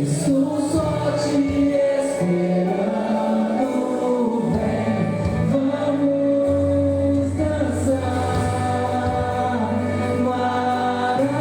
Estou só te esperando, vem, vamos dançar, Maranata.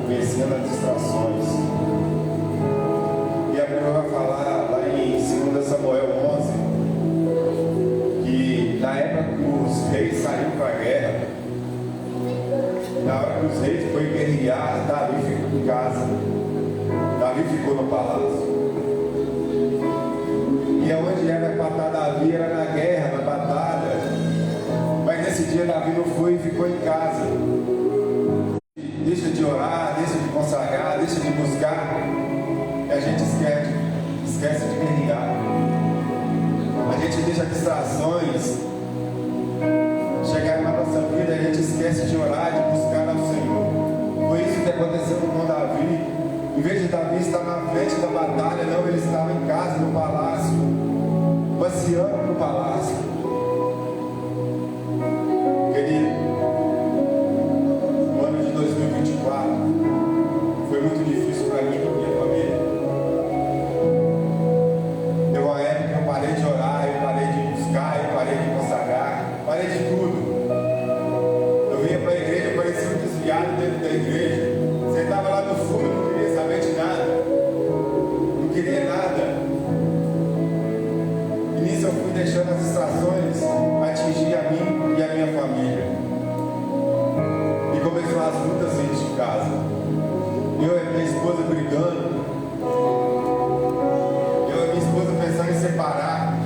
vencendo as distrações. E a Bíblia vai falar lá em 2 Samuel 11 que na época que os reis saíram para a guerra, na hora que os reis foram guerrear, Davi ficou em casa. Davi ficou no palácio. E aonde era para estar Davi era na guerra, na batalha. Mas nesse dia Davi não foi e ficou em casa. Deixa de orar, deixa de consagrar, deixa de buscar. E a gente esquece de guerrear. A gente deixa distrações chegar na nossa vida, a gente esquece de orar, de buscar ao Senhor. Foi isso que aconteceu com Davi. Em vez de Davi estar na frente da batalha, não, ele estava em casa, no palácio, passeando no palácio. Querido, o ano de 2024 foi muito difícil para mim e para minha família. Teve uma época que eu parei de orar, eu parei de buscar, eu parei de consagrar, parei de tudo. Eu vinha para a igreja, eu parecia um desviado dentro da igreja. Sentava lá no fundo, não queria saber de nada. Não queria nada. E nisso eu fui deixando as distrações atingir a mim e a minha família. E começou as lutas dentro de casa. Eu e minha esposa brigando. Eu e minha esposa pensando em separar.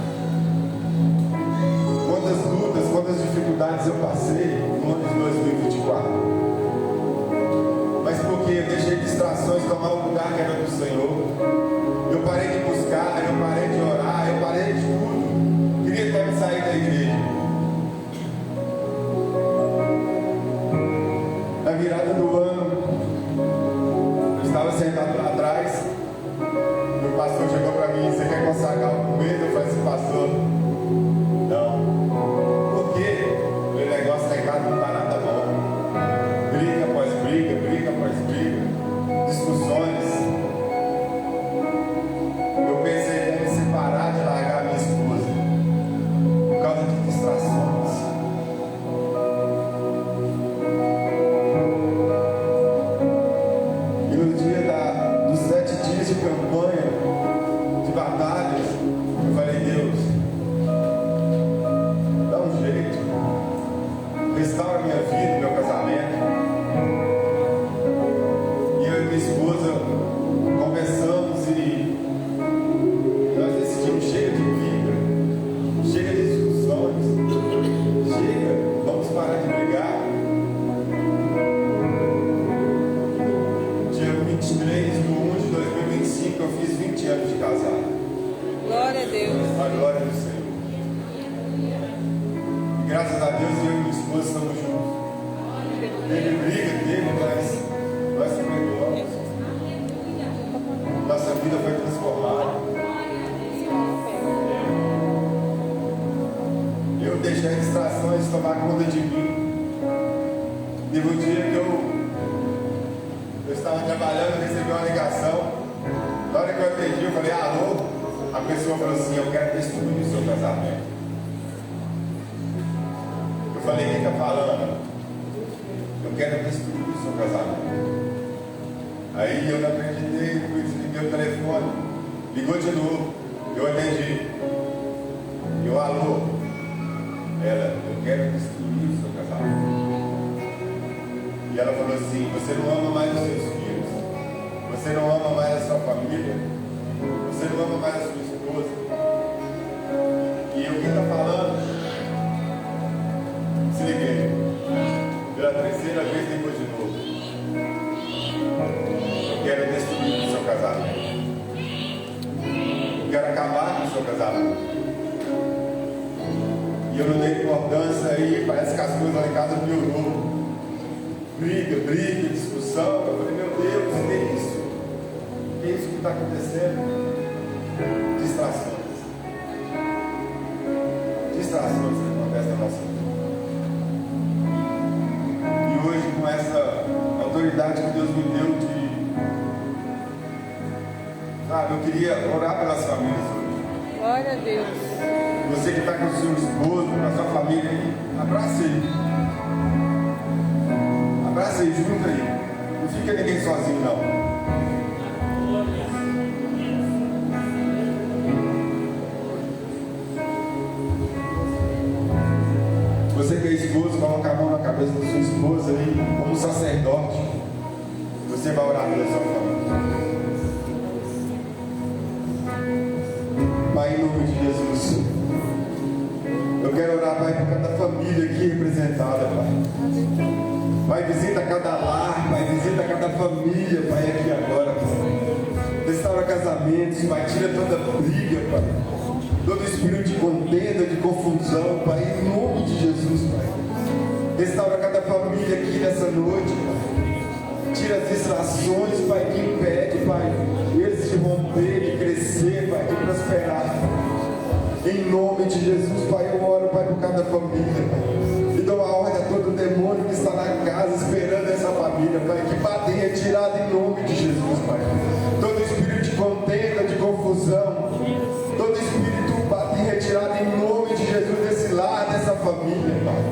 Quantas lutas, quantas dificuldades eu passei no ano de 2024. Mas porque eu deixei distrações tomar o lugar que era do Senhor. Eu parei de buscar, eu parei de orar, eu parei de tudo. Queria até me sair da igreja. Na virada do ano, eu estava sentado lá atrás. Meu pastor chegou para mim: você quer consagrar o mês? Eu falei assim: pastor, não. Por quê? O negócio está em casa, não está nada bom. Briga após briga, briga após briga, discussões. Eu pensei em me separar, de largar a minha esposa por causa de distrações. E no dia dos 7 dias de campanha, de batalhas, eu falei: Deus, dá um jeito, restaura minha vida, meu casamento. E eu e minha esposa conversamos e nós decidimos: chega de briga, chega de discussões, chega, vamos parar de brigar. Dia 23 de 1 de 2025 eu fiz 20 anos de casado. Glória a Deus. A glória do Senhor. E graças a Deus eu e minha esposa estamos juntos. Teve briga, mas nós se perdoamos. Nossa vida foi transformada. Eu deixei as distrações tomar conta de mim. Teve um dia que eu estava trabalhando, recebi uma ligação. Na hora que eu atendi, eu falei: alô? A pessoa falou assim: eu quero destruir o seu casamento. Eu falei: quem está falando? Eu quero destruir o seu casamento. Aí eu não acreditei, fui desliguei o telefone. Ligou de novo. Eu atendi. Eu: alô? Ela: eu quero destruir o seu casamento. E ela falou assim: você não ama mais os seus filhos, você não ama mais a sua família, você não ama mais a sua esposa. E eu: quem está falando? Se liguei. Pela terceira vez depois de novo. Eu quero destruir o seu casamento. Eu quero acabar com o seu casamento. E eu não dei importância aí, parece que as coisas lá em casa piorou. Briga, discussão. Eu falei: meu Deus, que é isso? O que é isso que está acontecendo? Distrações. Distrações que acontecem na nossa vida. E hoje, com essa autoridade que Deus me deu sabe, eu queria orar pelas famílias hoje. Glória a Deus. Você que está com o seu esposo, com a sua família aí, abrace ele. Abrace ele, junto aí. Não fica ninguém sozinho, não. Você que é esposo, coloca a mão na cabeça da sua esposa aí, como sacerdote. Você vai orar pela sua família. Pai, em nome de Jesus, eu quero orar, Pai, por cada família aqui representada, Pai. Pai, visita cada lar, Pai, visita cada família, Pai, aqui agora, Pai. Restaura casamentos, Pai, tira toda briga, Pai. Todo espírito de contenda, de confusão, Pai, em nome de Jesus, Pai. Restaura cada família aqui nessa noite, Pai. Tira as distrações, Pai, que impede, Pai, eles de romper, de crescer, Pai, de prosperar. Em nome de Jesus, Pai, eu oro, Pai, por cada família, Pai. E dou a ordem a todo demônio que está na casa esperando essa família, Pai, que bate em retirada em nome de Jesus, Pai. Todo espírito de contenda, de confusão, todo espírito bate em retirada em nome de Jesus desse lar, dessa família, Pai.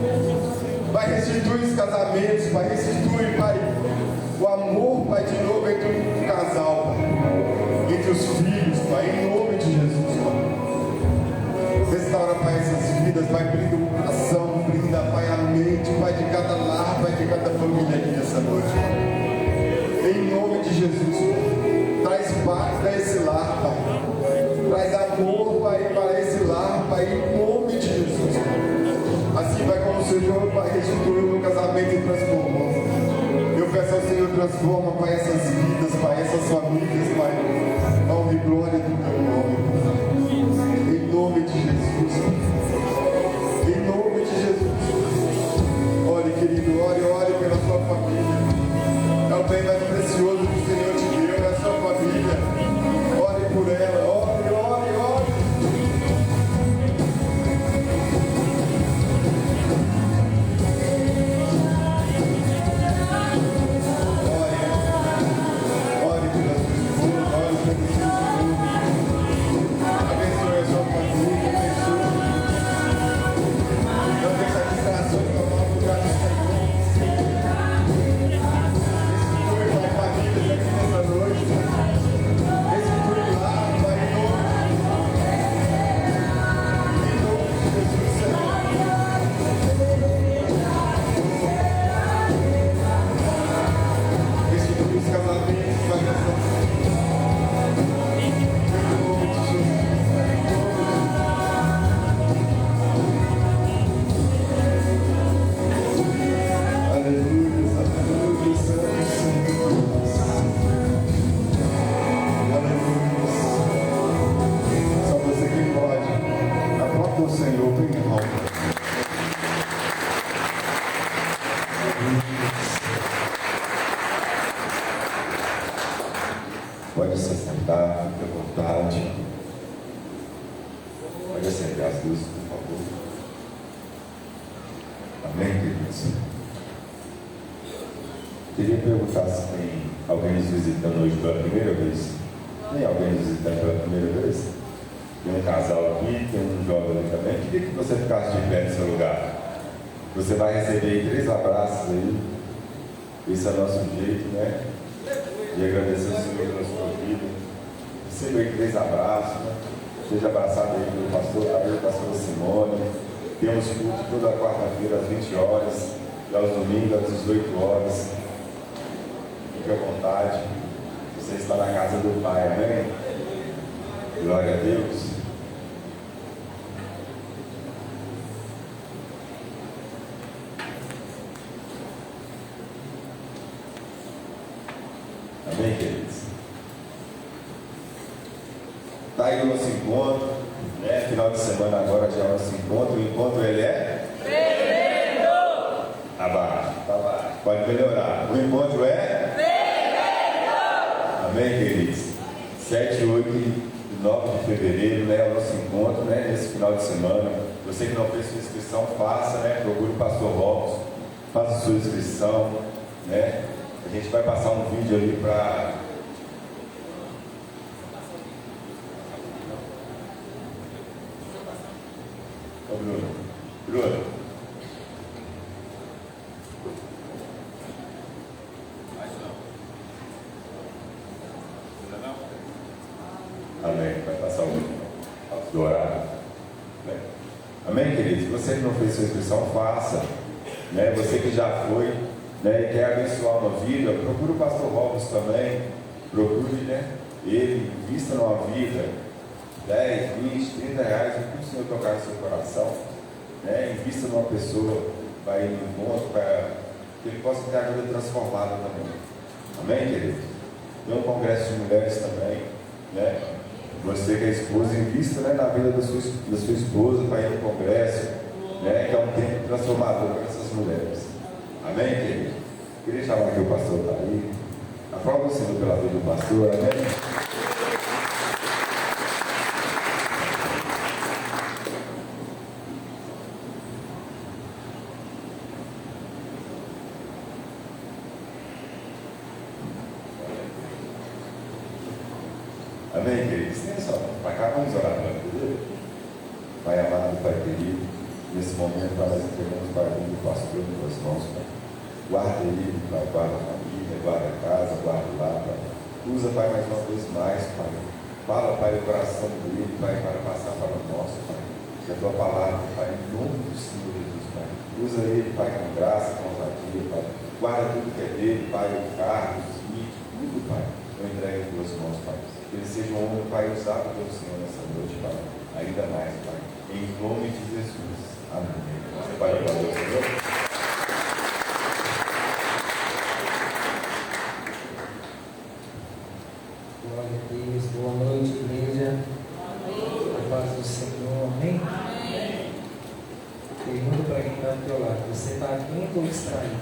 Pai, restitui os casamentos, Pai, restitui, Pai, o amor, Pai, de novo entre o casal, Pai, entre os filhos, Pai, em nome de Jesus, Pai. Restaura, Pai, essas vidas, Pai, brinda o coração, brinda, Pai, a mente, Pai, de cada lar, Pai, de cada família aqui nessa noite, Pai. Em nome de Jesus, Pai. Traz paz para esse lar, Pai. Traz amor, Pai, para esse lar, Pai, em nome de Jesus, Pai. Assim, Pai, como o Senhor, Pai, restituiu o meu casamento e transformou. Eu peço ao Senhor, transforma, Pai, essas vidas, Pai, essas famílias, Pai. Honra e glória do teu nome, Pai. Em nome de Jesus. Em nome de Jesus. Ore, querido, ore pela sua família. É o bem mais precioso que o Senhor te deu, é a sua família. Ore por ela, ore. Pode se sentar, fique à vontade. Pode acender as luzes, por favor. Amém, queridos? Queria perguntar se tem alguém nos visitando hoje pela primeira vez. Tem alguém nos visitando pela primeira vez? Tem um casal aqui, tem um jovem ali também. Queria que você ficasse de pé no seu lugar. Você vai receber 3 abraços aí. Esse é o nosso jeito, né? De agradecer ao Senhor pela sua vida. Receba aí 3 abraços, né? Seja abraçado aí pelo pastor, pela pastora Simone. Temos culto toda quarta-feira às 20 horas e aos domingos às 18 horas. Fique à vontade. Você está na casa do Pai, amém? Glória a Deus. Amém, queridos? Está aí o nosso encontro, né? Final de semana agora já é o nosso encontro. O encontro ele é? Tremendo! Abaixo, abaixo. Pode melhorar. O encontro é? Tremendo! Amém, queridos? 7, 8 e 9 de fevereiro, né? É o nosso encontro, né? Nesse final de semana. Você que não fez sua inscrição, faça, né? Procure o pastor Robson, faça sua inscrição, né? A gente vai passar um vídeo ali para... Ô, Bruno. você que não fez sua inscrição, faça. Né? Você que já foi, né, e quer abençoar uma vida, procure o pastor Robson também. Procure, né, ele, invista numa vida, 10, 20, 30 reais, o que o Senhor tocar no seu coração. Né? Invista numa pessoa para ir no encontro, para que ele possa ter a vida transformada também. Amém, querido? Tem um congresso de mulheres também, né? Você que é esposa, invista, né, na vida da sua esposa para ir no congresso, né, que é um tempo transformador para essas mulheres. Amém, querido? Queria chamar aqui o pastor está aí. Aplauda o Senhor pela vida do pastor, amém? Amém, queridos? Tem só para cá, vamos orar para ele. Pai amado, Pai querido, nesse momento nós entregamos para o pastor em tuas mãos, Pai. Guarda ele, Pai, guarda a família, guarda a casa, guarda o lar, Pai. Usa, Pai, mais uma vez mais, Pai. Fala, Pai, o coração dele, Pai, para passar para o nosso, Pai. Que a tua palavra, Pai, em nome do Senhor Jesus, Pai. Usa ele, Pai, com graça, com ousadia, Pai. Guarda tudo que é dele, Pai, o carro, os mitos, tudo, Pai. Eu entrego em tuas mãos, Pai. Que ele seja um homem, Pai, usado pelo Senhor nessa noite, Pai. Ainda mais, Pai. Em nome de Jesus. Amém. Pai, glória ao Senhor. Glória a Deus, boa noite, igreja. A paz do Senhor, amém? Pergunta para quem está do teu lado: você está atento ou distraído?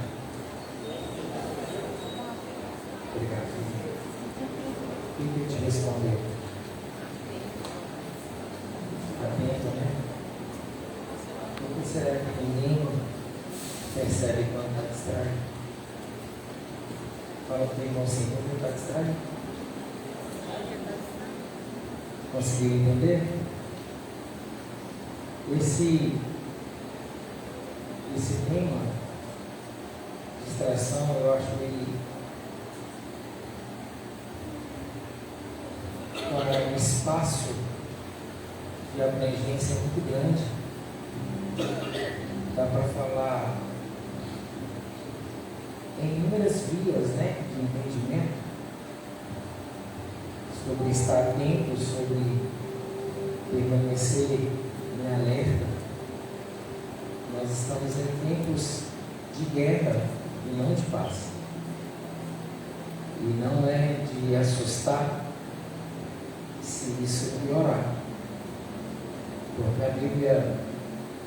Obrigado. O que eu te respondeu? Atento, né? Por que será que ninguém percebe quando está distraído? Fala para o irmão assim: quando está distraído? Conseguiu entender? Esse tema, distração, eu acho ele um espaço de abrangência muito grande. Dá para falar em inúmeras vias, né, de entendimento. Sobre estar atento, sobre permanecer em alerta. Nós estamos em tempos de guerra e não de paz. E não é de assustar se isso piorar. Porque a Bíblia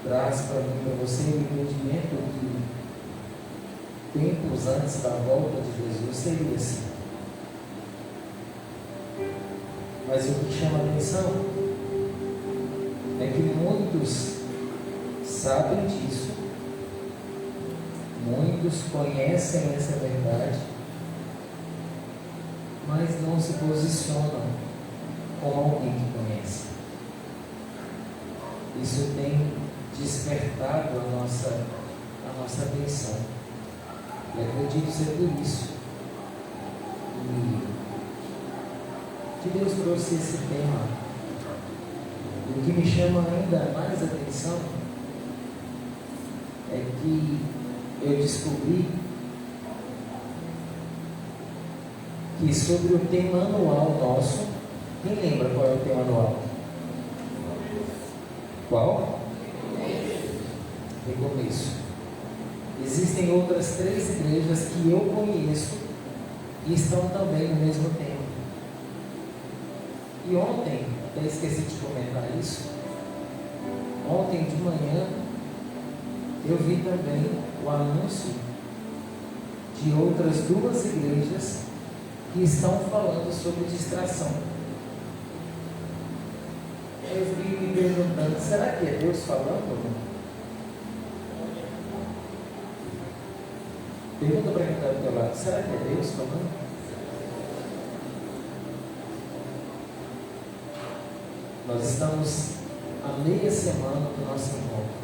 traz para mim, para você, o entendimento que tempos antes da volta de Jesus seria assim. Mas o que chama a atenção é que muitos sabem disso, muitos conhecem essa verdade, mas não se posicionam como alguém que conhece. Isso tem despertado a nossa atenção. E acredito ser por isso. Que Deus trouxe esse tema. E o que me chama ainda mais atenção é que eu descobri que sobre o tema anual nosso, quem lembra qual é o tema anual? Qual? Recomeço. Existem outras 3 igrejas que eu conheço e estão também no mesmo tema. E ontem, até esqueci de comentar isso, ontem de manhã eu vi também o anúncio de outras 2 igrejas que estão falando sobre distração. Eu fiquei me perguntando, será que é Deus falando? Pergunta para quem está do teu lado, será que é Deus falando? Nós estamos a meia semana do nosso encontro.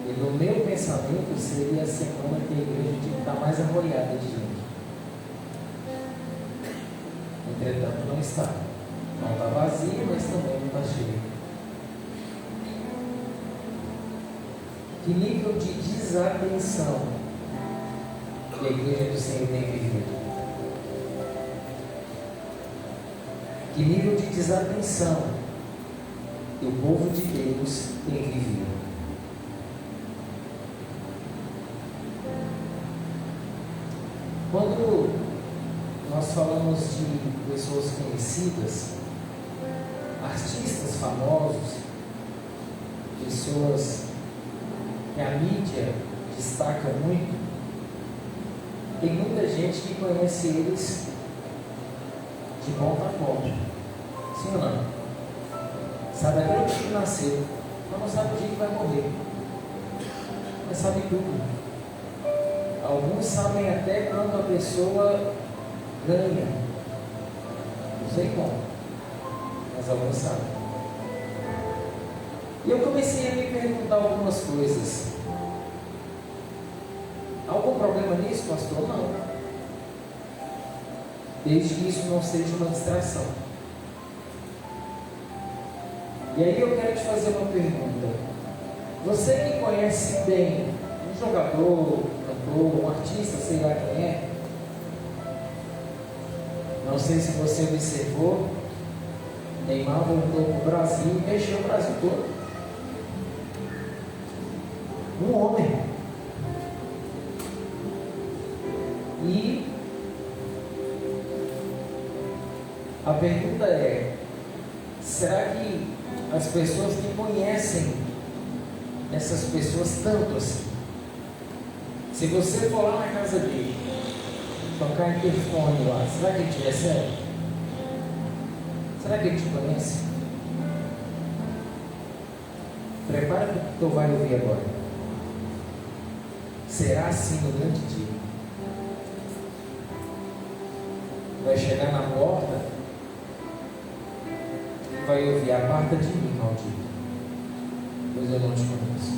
E no meu pensamento seria a semana que a igreja tinha que estar mais arroiada de gente. Entretanto, não está. Não está vazia, mas também não está cheia. Que nível de desatenção que a igreja do Senhor tem vivido? Que nível de desatenção que o povo de Deus tem vivido? Quando nós falamos de pessoas conhecidas, artistas famosos, pessoas que a mídia destaca muito, tem muita gente que conhece eles de ponta a ponta. Sim ou não? Sabe até o dia que nasceu, mas não sabe o dia que vai morrer. Mas sabe tudo. Alguns sabem até quanto a pessoa ganha. Não sei como, mas alguns sabem. E eu comecei a me perguntar algumas coisas. Algum problema nisso, pastor? Não. Desde que isso não seja uma distração. E aí eu quero te fazer uma pergunta. Você que conhece bem um jogador, um artista, sei lá quem é, não sei se você observou, Neymar voltou para o Brasil e mexeu o Brasil todo. Um homem. E a pergunta é: será que as pessoas que conhecem essas pessoas tanto assim, se você for lá na casa dele, tocar interfone lá, será que ele te recebe? Será que ele te conhece? Prepara para o que tu vai ouvir agora. Será assim no grande dia. Vai chegar na porta e vai ouvir: aparta de mim, maldito, pois eu não te conheço.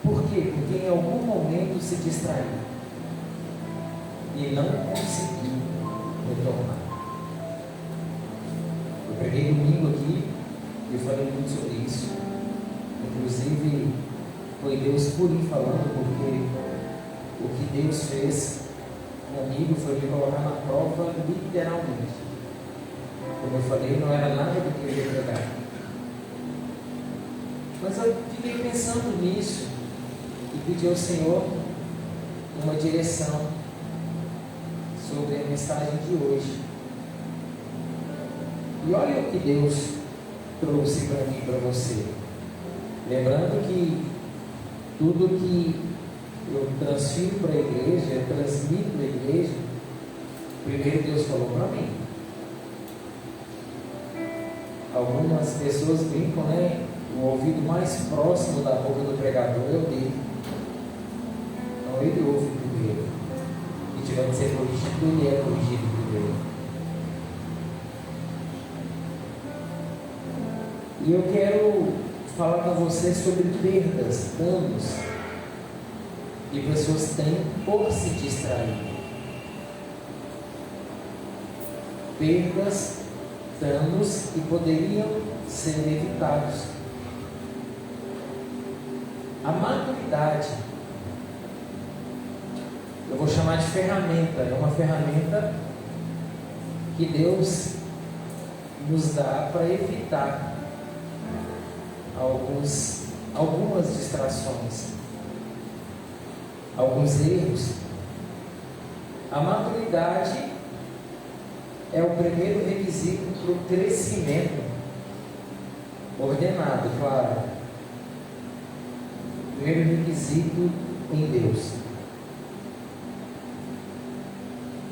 Por quê? Porque em algum momento se distraiu e não conseguiu retornar. Eu preguei domingo aqui e eu falei muito sobre isso. Inclusive, foi Deus por mim falando, porque o que Deus fez comigo foi me colocar na prova literalmente. Como eu falei, não era nada do que eu ia pregar. Mas eu fiquei pensando nisso e pedi ao Senhor uma direção sobre a mensagem de hoje. E olha o que Deus trouxe para mim e para você. Lembrando que tudo que eu transfiro para a igreja, eu transmito para a igreja, primeiro Deus falou para mim. Algumas pessoas brincam, né? O ouvido mais próximo da boca do pregador é o dele. Então ele ouve primeiro. E tiver que ser corrigido, ele é corrigido primeiro. E eu quero falar com você sobre perdas, danos que pessoas têm por se distrair. Perdas, danos que poderiam ser evitados. A maturidade, eu vou chamar de ferramenta, é uma ferramenta que Deus nos dá para evitar algumas distrações, alguns erros. A maturidade é o primeiro requisito para o crescimento ordenado, claro. Primeiro requisito em Deus.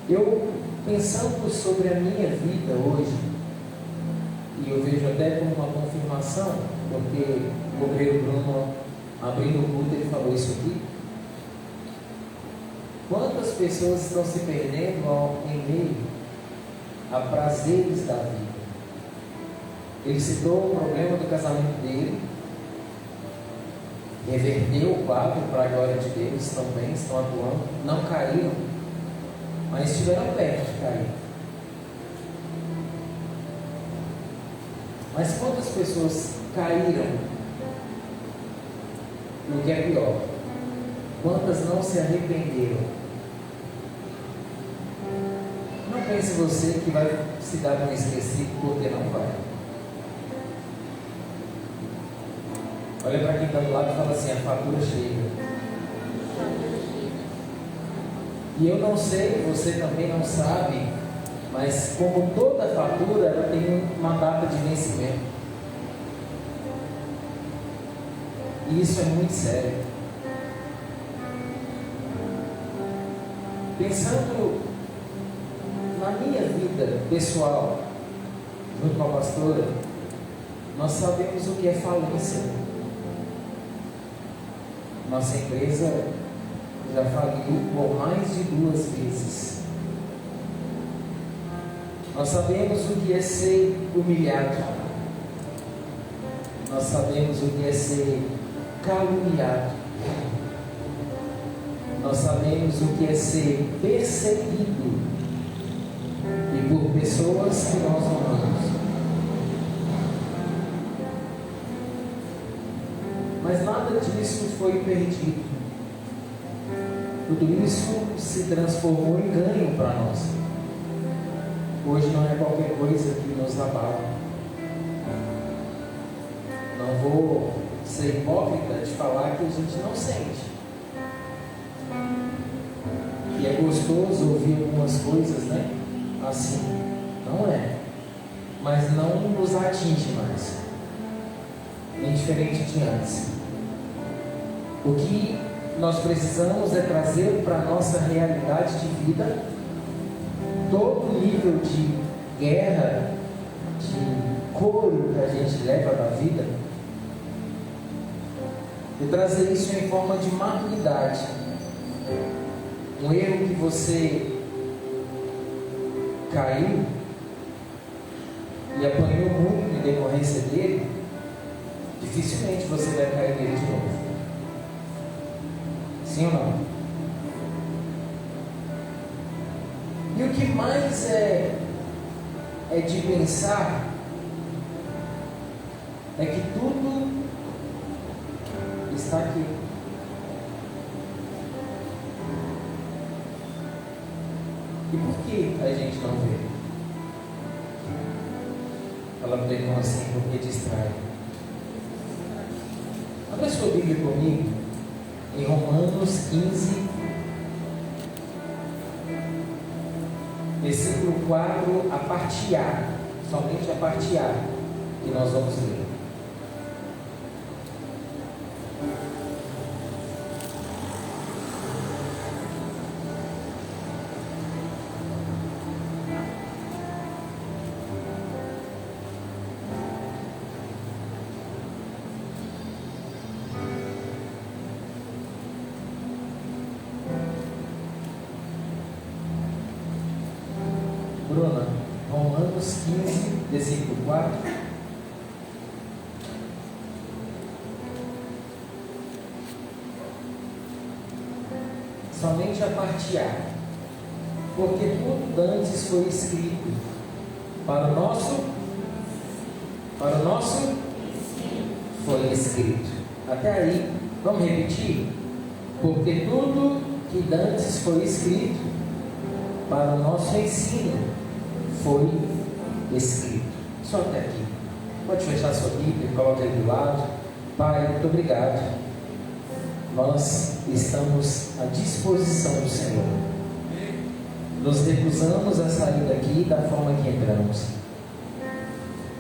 Eu, pensando sobre a minha vida hoje, e eu vejo até como uma confirmação, porque o obreiro Bruno, abrindo o culto, ele falou isso aqui. Quantas pessoas estão se perdendo em meio a prazeres da vida? Ele citou o problema do casamento dele, reverteu o quadro para a glória de Deus, estão bem, estão atuando, não caíram, mas estiveram perto de cair. Mas quantas pessoas caíram E o que é pior, quantas não se arrependeram? Não pense você que vai se dar um esquecido, porque não vai. Olha para quem está do lado e fala assim: a fatura chega. E eu não sei, você também não sabe, mas como toda fatura, ela tem uma data de vencimento. E isso é muito sério. Pensando na minha vida pessoal, junto com a pastora, nós sabemos o que é falência. Nossa empresa já faliu por mais de 2 vezes. Nós sabemos o que é ser humilhado. Nós sabemos o que é ser caluniado. Nós sabemos o que é ser perseguido e por pessoas que nós amamos. Mas nada disso foi perdido. Tudo isso se transformou em ganho para nós. Hoje não é qualquer coisa que nos abala. Não vou ser hipócrita de falar que a gente não sente. E é gostoso ouvir algumas coisas, né? Assim, não é. Mas não nos atinge mais. Nem diferente de antes. O que nós precisamos é trazer para a nossa realidade de vida todo o nível de guerra, de couro que a gente leva da vida, e trazer isso em forma de maturidade. Um erro que você caiu e apanhou muito em decorrência dele, dificilmente você vai cair nele de novo. Sim ou não? E o que mais é de pensar é que tudo está aqui. E por que a gente não vê? Fala para ele assim, porque distrai. Abra sua Bíblia comigo em Romanos 15, versículo 4, a parte A, somente a parte A, que nós vamos ler. Bruna, Romanos 15, versículo 4. Somente a parte A. Porque tudo antes foi escrito para o nosso foi escrito. Até aí, vamos repetir? Porque tudo que dantes foi escrito para o nosso ensino foi escrito. Só até aqui. Pode fechar sua Bíblia, coloca aí do lado. Pai, muito obrigado. Nós estamos à disposição do Senhor. Nos recusamos a sair daqui da forma que entramos,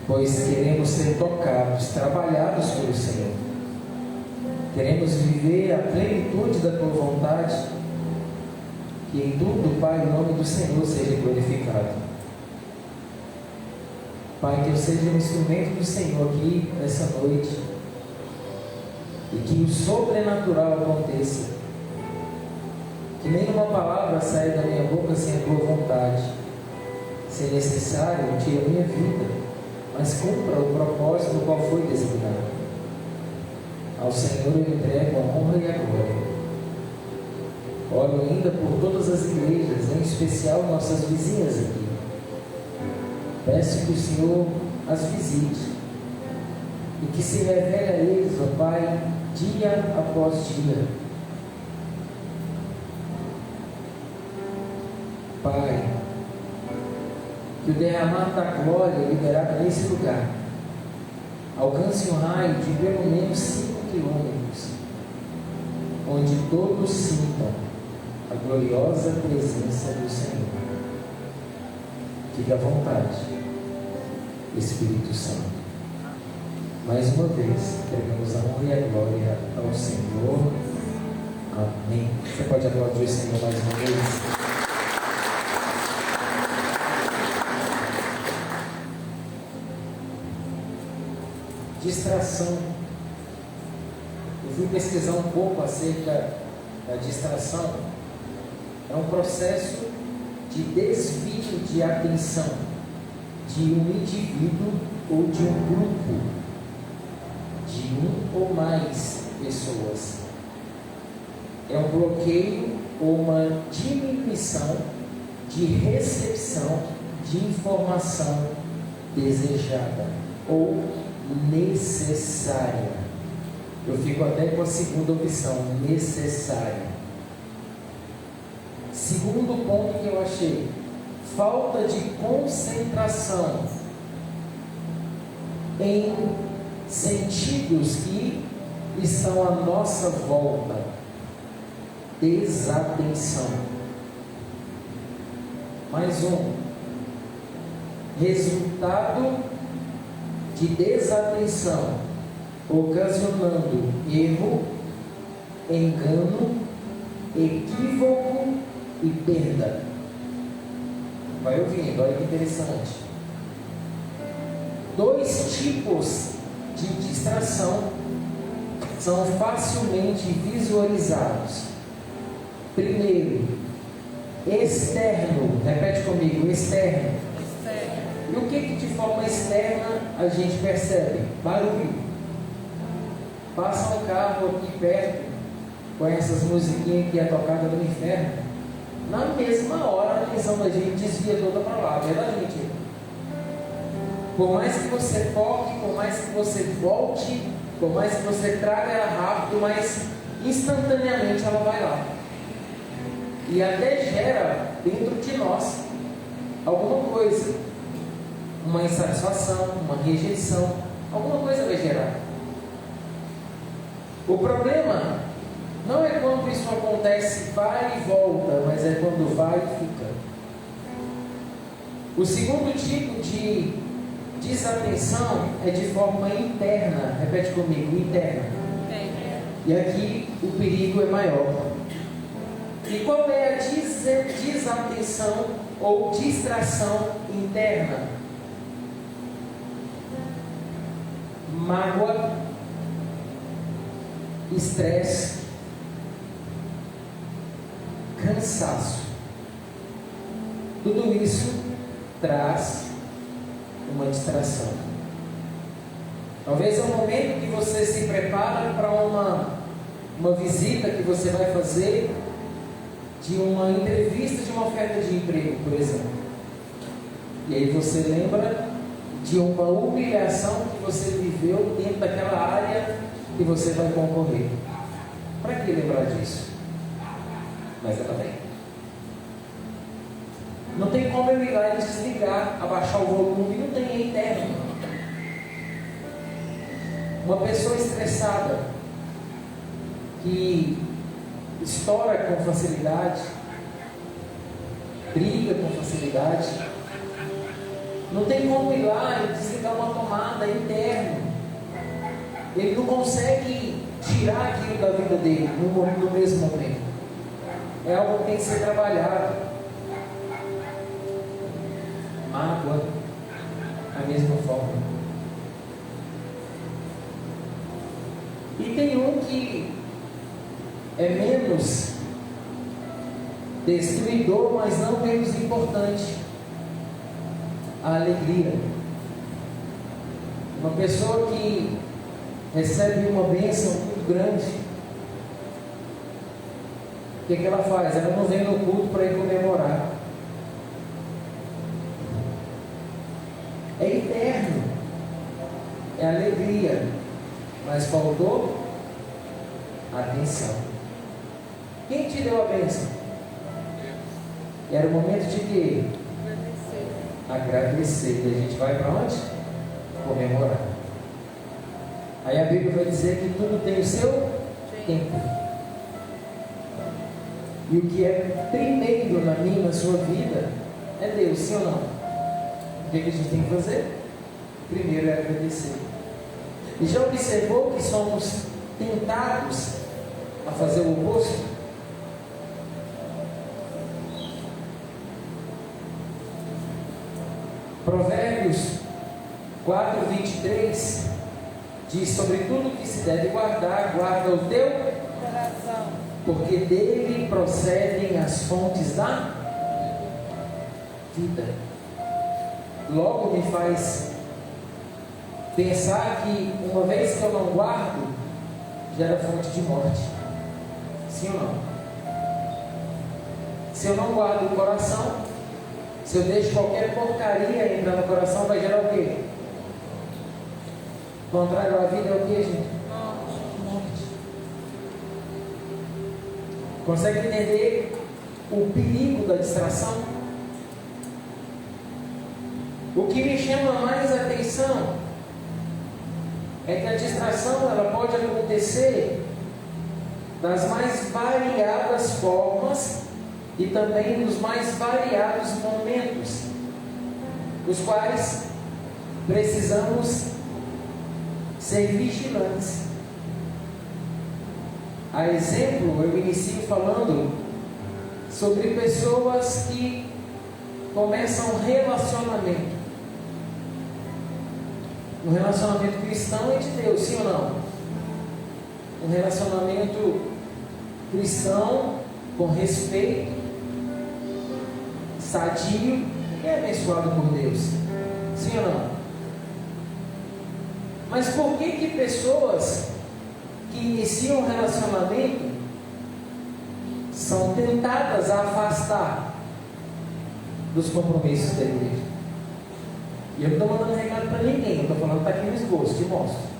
pois queremos ser tocados, trabalhados pelo Senhor. Queremos viver a plenitude da Tua vontade. Que em tudo, Pai, o nome do Senhor seja glorificado. Pai, que eu seja um instrumento do Senhor aqui nessa noite. E que o sobrenatural aconteça. Que nenhuma palavra saia da minha boca sem a Tua vontade. Se necessário, tire a minha vida, mas cumpra o propósito do qual foi designado. Ao Senhor eu entrego a honra e a glória. Oro ainda por todas as igrejas, em especial nossas vizinhas aqui. Peço que o Senhor as visite e que se revele a eles, ó Pai, dia após dia. Pai, que o derramar da glória liberada nesse lugar alcance um raio de pelo menos 5 quilômetros, onde todos sintam a gloriosa presença do Senhor. Fique à vontade, Espírito Santo. Mais uma vez, entregamos a honra e a glória ao Senhor. Amém. Você pode aplaudir o Senhor mais uma vez? Distração. Eu fui pesquisar um pouco acerca da distração. É um processo de desvio de atenção de um indivíduo ou de um grupo, de um ou mais pessoas. É um bloqueio ou uma diminuição de recepção de informação desejada ou necessária. Eu fico até com a segunda opção, necessária. Segundo ponto que eu achei, falta de concentração em sentidos que estão à nossa volta. Desatenção. Mais um. Resultado de desatenção, ocasionando erro, engano, equívoco e perda. Vai ouvindo, olha que interessante. 2 tipos de distração são facilmente visualizados. Primeiro, externo. Repete comigo, externo. E o que de forma externa a gente percebe? Barulho. Passa um carro aqui perto com essas musiquinhas que é tocada no inferno. Na mesma hora a atenção da gente desvia toda para lá, verdade, gente? Por mais que você foque, por mais que você volte, por mais que você traga ela rápido, mas instantaneamente ela vai lá. E até gera dentro de nós alguma coisa. Uma insatisfação, uma rejeição, alguma coisa vai gerar. O problema não é quando isso acontece, vai e volta, mas é quando vai e fica. O segundo tipo de desatenção é de forma interna. Repete comigo, interna. E aqui o perigo é maior. E qual é a desatenção ou distração interna? Mágoa, estresse, cansaço. Tudo isso traz uma distração. Talvez é o momento que você se prepara para uma visita que você vai fazer, de uma entrevista de uma oferta de emprego, por exemplo. E aí você lembra de uma humilhação que você viveu dentro daquela área que você vai concorrer. Para que lembrar disso? Mas ela vem. Não tem como eu ir lá e desligar, abaixar o volume, não tem, é interno. Uma pessoa estressada, que estoura com facilidade, briga com facilidade, não tem como ir lá e desligar uma tomada interna. Ele não consegue tirar aquilo da vida dele no mesmo momento. É algo que tem que ser trabalhado. Mágoa, da mesma forma. E tem um que é menos destruidor, mas não menos importante. A alegria. Uma pessoa que recebe uma bênção muito grande, o que ela faz? Ela não vem no culto para ir comemorar. É interno, é alegria, mas faltou atenção. Quem te deu a bênção? Era o momento de quê? Agradecer. E a gente vai para onde? Comemorar. Aí a Bíblia vai dizer que tudo tem o seu tempo. E o que é primeiro na minha, na sua vida, é Deus, sim ou não? O que a gente tem que fazer? Primeiro é agradecer. E já observou que somos tentados a fazer o oposto? Provérbios 4:23 diz: sobre tudo que se deve guardar, guarda o teu coração, porque dele procedem as fontes da vida. Logo me faz pensar que uma vez que eu não guardo, gera fonte de morte. Sim ou não? Se eu não guardo o coração, se eu deixo qualquer porcaria entrar no coração, vai gerar o quê? O contrário à vida é o quê, gente? Morte. Consegue entender o perigo da distração? O que me chama mais atenção é que a distração ela pode acontecer das mais variadas formas e também nos mais variados momentos, os quais precisamos ser vigilantes. A exemplo, eu inicio falando sobre pessoas que começam um relacionamento. Um relacionamento cristão é de Deus, sim ou não? Um relacionamento cristão com respeito, sadio e abençoado por Deus, sim ou não? Mas por que pessoas que iniciam um relacionamento são tentadas a afastar dos compromissos da igreja? E eu não estou mandando recado para ninguém, eu estou falando que está aqui no esboço, te mostro.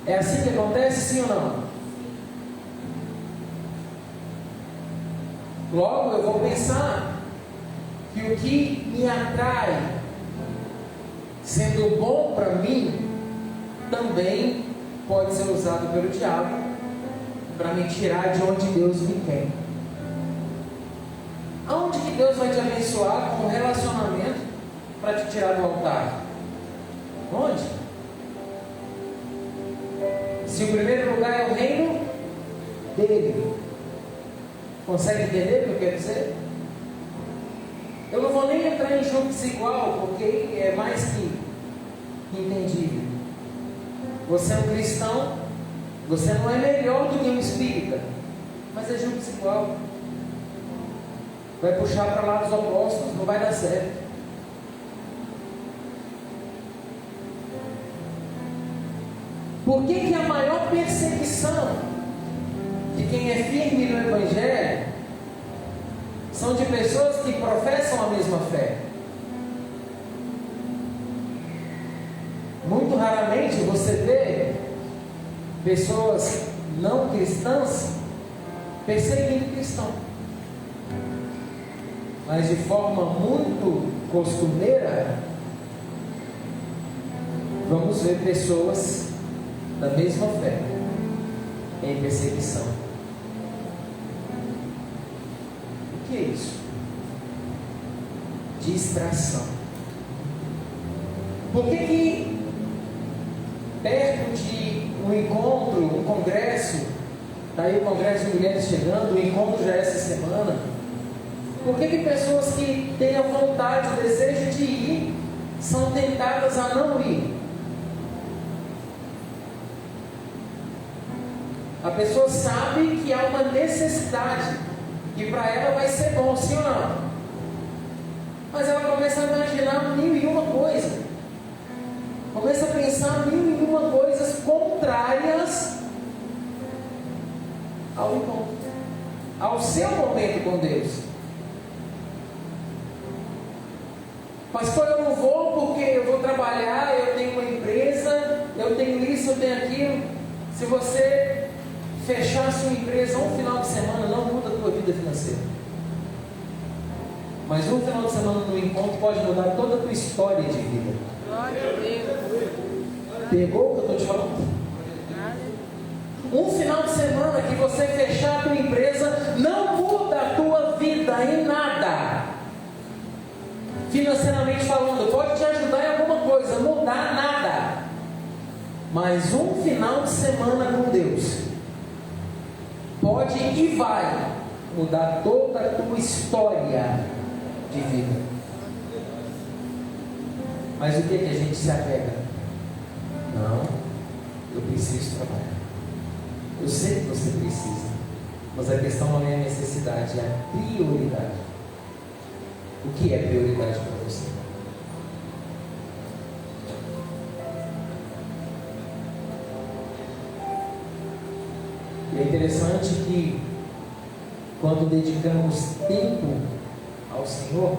É assim que acontece, sim ou não? Logo eu vou pensar que o que me atrai, sendo bom para mim, também pode ser usado pelo diabo para me tirar de onde Deus me quer. Aonde que Deus vai te abençoar com um relacionamento para te tirar do altar? Onde? Se o primeiro lugar é o reino dele. Consegue entender o que eu quero dizer? Eu não vou nem entrar em jogo desigual, porque é mais que entendível. Você é um cristão, você não é melhor do que um espírita, mas é jogo desigual. Vai puxar para lados opostos, não vai dar certo. Por que a maior perseguição de quem é firme no Evangelho são de pessoas que professam a mesma fé? Muito raramente você vê pessoas não cristãs perseguindo cristão. Mas de forma muito costumeira, vamos ver pessoas da mesma fé em perseguição. O que é isso? Distração. Por que perto de um encontro, um congresso, está aí o congresso de mulheres chegando, o encontro já é essa semana, por que pessoas que têm a vontade, o desejo de ir, são tentadas a não ir? A pessoa sabe que há uma necessidade, que para ela vai ser bom, sim ou não? Mas ela começa a imaginar mil e uma coisa. Começa a pensar mil e uma coisas contrárias ao encontro, ao seu momento com Deus. Pastor, eu não vou porque eu vou trabalhar, eu tenho uma empresa, eu tenho isso, eu tenho aquilo. Se você fechar a sua empresa um final de semana, não muda a tua vida financeira. Mas um final de semana no encontro pode mudar toda a tua história de vida. Glória a Deus. Pegou o que eu estou te falando? Um final de semana que você fechar a tua empresa não muda a tua vida em nada. Financeiramente falando, pode te ajudar em alguma coisa, mudar nada. Mas um final de semana com Deus pode e vai mudar toda a tua história de vida. Mas o que a gente se apega? Não, eu preciso trabalhar. Eu sei que você precisa, mas a questão não é a necessidade, é a prioridade. O que é prioridade para você? E é interessante que quando dedicamos tempo ao Senhor,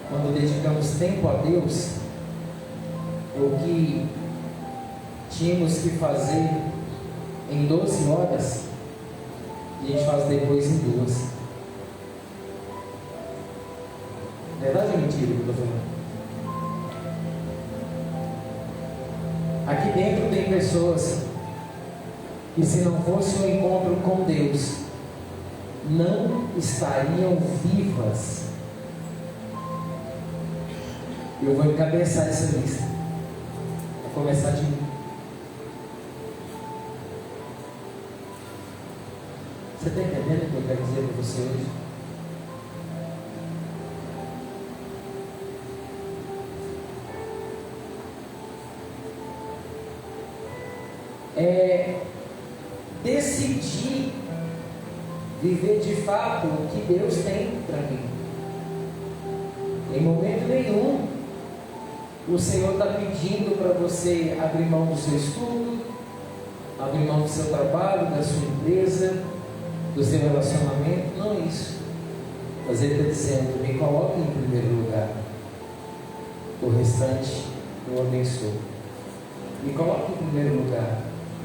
quando dedicamos tempo a Deus, o que tínhamos que fazer em 12 horas, a gente faz depois em 2. Verdade ou mentira que eu estou falando? Aqui dentro tem pessoas que, se não fosse um encontro com Deus, não estariam vivas. Eu vou encabeçar essa lista. Vou começar de mim. Você está entendendo o que eu quero dizer para você hoje? É decidir viver de fato o que Deus tem para mim. Em momento nenhum o Senhor está pedindo para você abrir mão do seu estudo, abrir mão do seu trabalho, da sua empresa, do seu relacionamento. Não é isso. Mas Ele está dizendo: me coloque em primeiro lugar, o restante eu abençoo. Me coloque em primeiro lugar,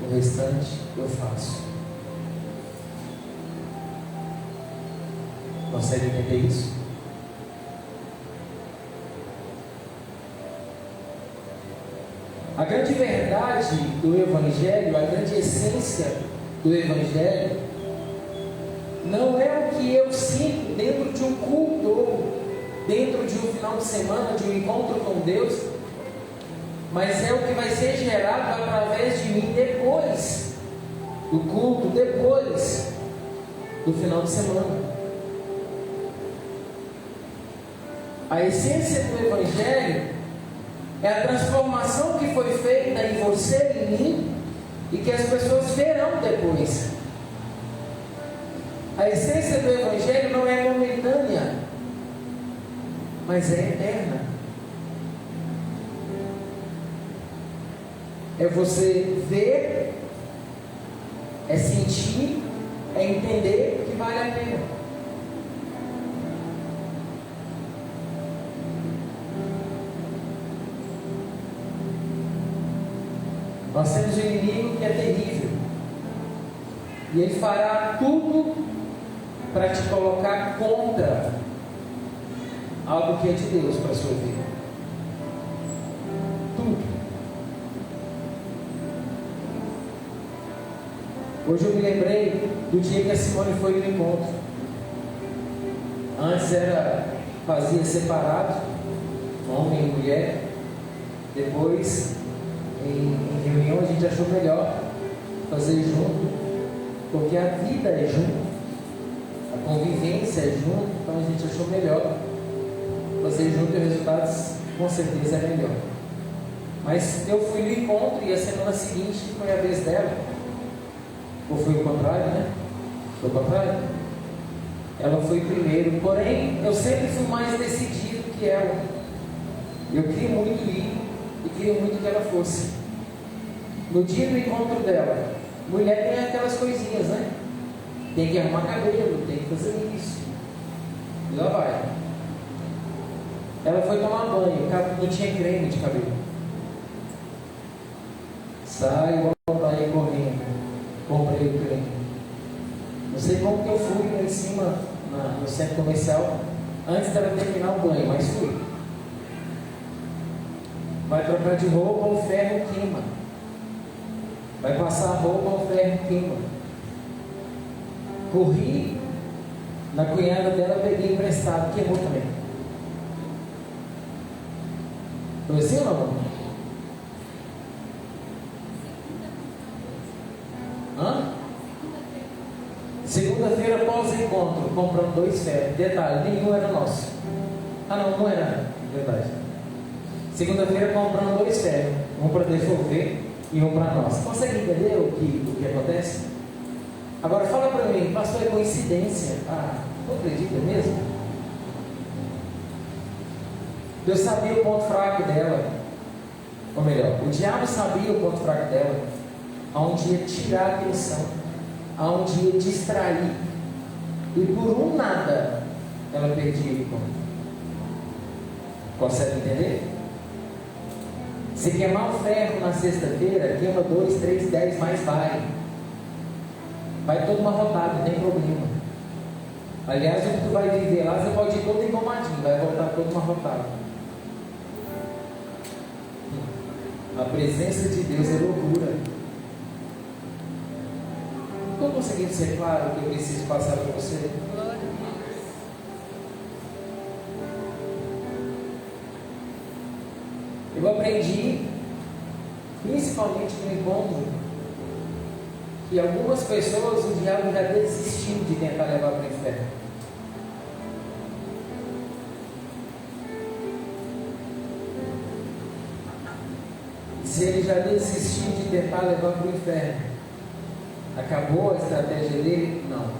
o restante eu faço. Consegue entender isso? A grande verdade do Evangelho, a grande essência do Evangelho, não é o que eu sinto dentro de um culto ou dentro de um final de semana, de um encontro com Deus, mas é o que vai ser gerado através de mim depois do culto, depois do final de semana. A essência do Evangelho é a transformação que foi feita em você e em mim e que as pessoas verão depois. A essência do Evangelho não é momentânea, mas é eterna. É você ver, é sentir, é entender que vale a pena. Nós temos um inimigo que é terrível, e ele fará tudo para te colocar contra algo que é de Deus para a sua vida. Tudo. Hoje eu me lembrei do dia que a Simone foi no encontro. Antes fazia separado, homem e mulher. Depois, em reunião, a gente achou melhor fazer junto, porque a vida é junto, a convivência é junto, então a gente achou melhor fazer junto e o resultado com certeza é melhor. Mas eu fui no encontro e a semana seguinte foi a vez dela. Ou foi o contrário, né? Foi o contrário? Ela foi primeiro, porém eu sempre fui mais decidido que ela. Eu queria muito ir e queria muito que ela fosse. No dia do encontro dela, mulher tem aquelas coisinhas, né? Tem que arrumar cabelo, tem que fazer isso. E lá vai. Ela foi tomar banho, não tinha creme de cabelo. Saio, volto aí correndo. Comprei o trem. Não sei como que eu fui lá em cima, no centro comercial, antes dela terminar o banho, mas fui. Vai trocar de roupa, o ferro queima. Vai passar a roupa, o ferro queima. Corri na cunhada dela, peguei emprestado, queimou também. Foi assim ou não? Hã? Segunda-feira, pós-encontro, compramos 2 ferros. Detalhe, nenhum era nosso. Ah não, não era, verdade. Segunda-feira compramos 2 ferros. Um para devolver e um para nós. Consegue entender o que acontece? Agora fala para mim, pastor, é coincidência? Ah, não acredita mesmo? Deus sabia o ponto fraco dela. Ou melhor, o diabo sabia o ponto fraco dela, aonde ia tirar a atenção, aonde ia distrair. E por um nada, ela perdia o ponto. Consegue entender? Se queimar o ferro na sexta-feira, queima 2, 3, 10, mais vai. Vai todo amarrotado, não tem problema. Aliás, o que tu vai viver lá, você pode ir todo engomadinho, vai voltar todo amarrotado. A presença de Deus é loucura. Estou conseguindo ser claro o que eu preciso passar para você? Eu aprendi, principalmente no encontro, que algumas pessoas o diabo já desistiu de tentar levar para o inferno. Se ele já desistiu de tentar levar para o inferno, acabou a estratégia dele? Não.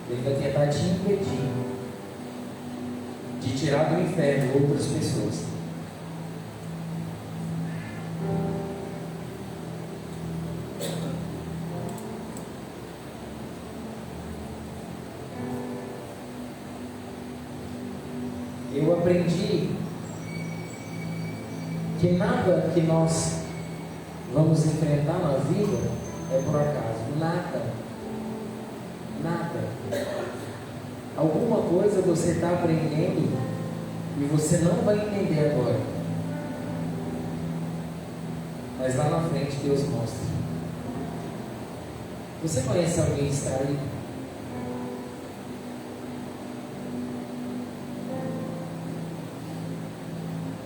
Ele vai tentar te impedir de tirar do inferno outras pessoas. Eu aprendi que nada que nós vamos enfrentar na vida é por acaso. Nada. Alguma coisa você está aprendendo e você não vai entender agora. Mas lá na frente Deus mostra. Você conhece alguém distraído?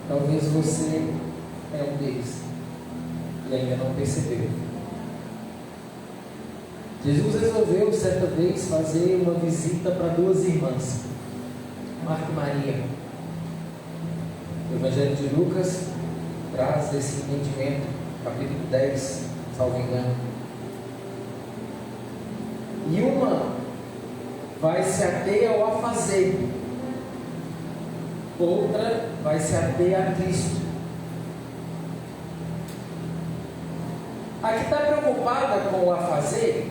Talvez você é um deles e ainda não percebeu. Jesus resolveu certa vez fazer uma visita para 2 irmãs, Marta e Maria. O Evangelho de Lucas traz esse entendimento, capítulo 10, salvo engano. E uma vai se ater ao afazer, outra vai se ater a Cristo. A que está preocupada com o afazer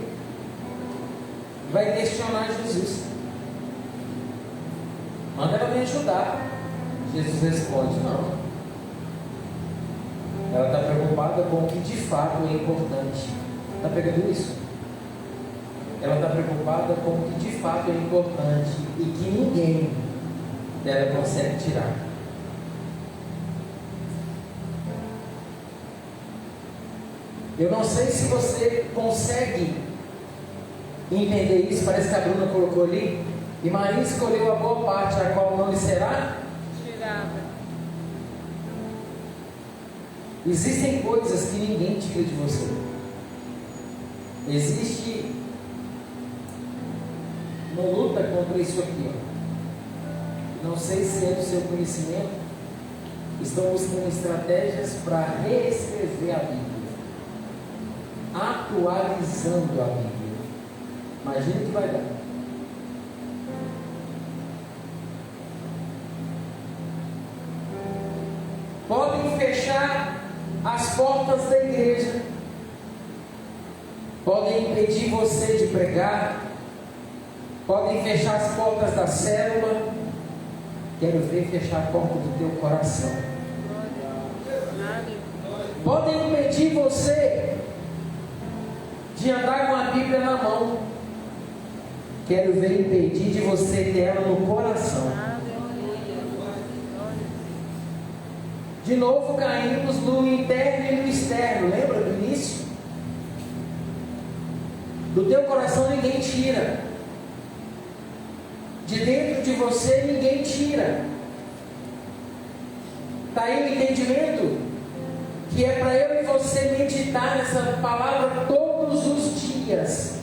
vai questionar Jesus. Manda ela me ajudar. Jesus responde: não. Ela está preocupada com o que de fato é importante. Está pegando isso? Ela está preocupada com o que de fato é importante e que ninguém dela consegue tirar. Eu não sei se você consegue entender isso. Parece que a Bruna colocou ali. E Maria escolheu a boa parte, a qual não lhe será tirada. Existem coisas que ninguém tira de você. Existe uma luta contra isso aqui, ó. Não sei se é do seu conhecimento. Estão buscando estratégias para reescrever a Bíblia, atualizando a Bíblia. Imagina o que vai dar. Podem fechar as portas da igreja, podem impedir você de pregar, podem fechar as portas da célula. Quero ver fechar a porta do teu coração. podem impedir você de andar com a Bíblia na mão. Quero ver impedir de você ter ela no coração. De novo caímos no interno e no externo. Lembra do início? Do teu coração ninguém tira. De dentro de você ninguém tira. Está aí o entendimento? Que é para eu e você meditar nessa palavra todos os dias.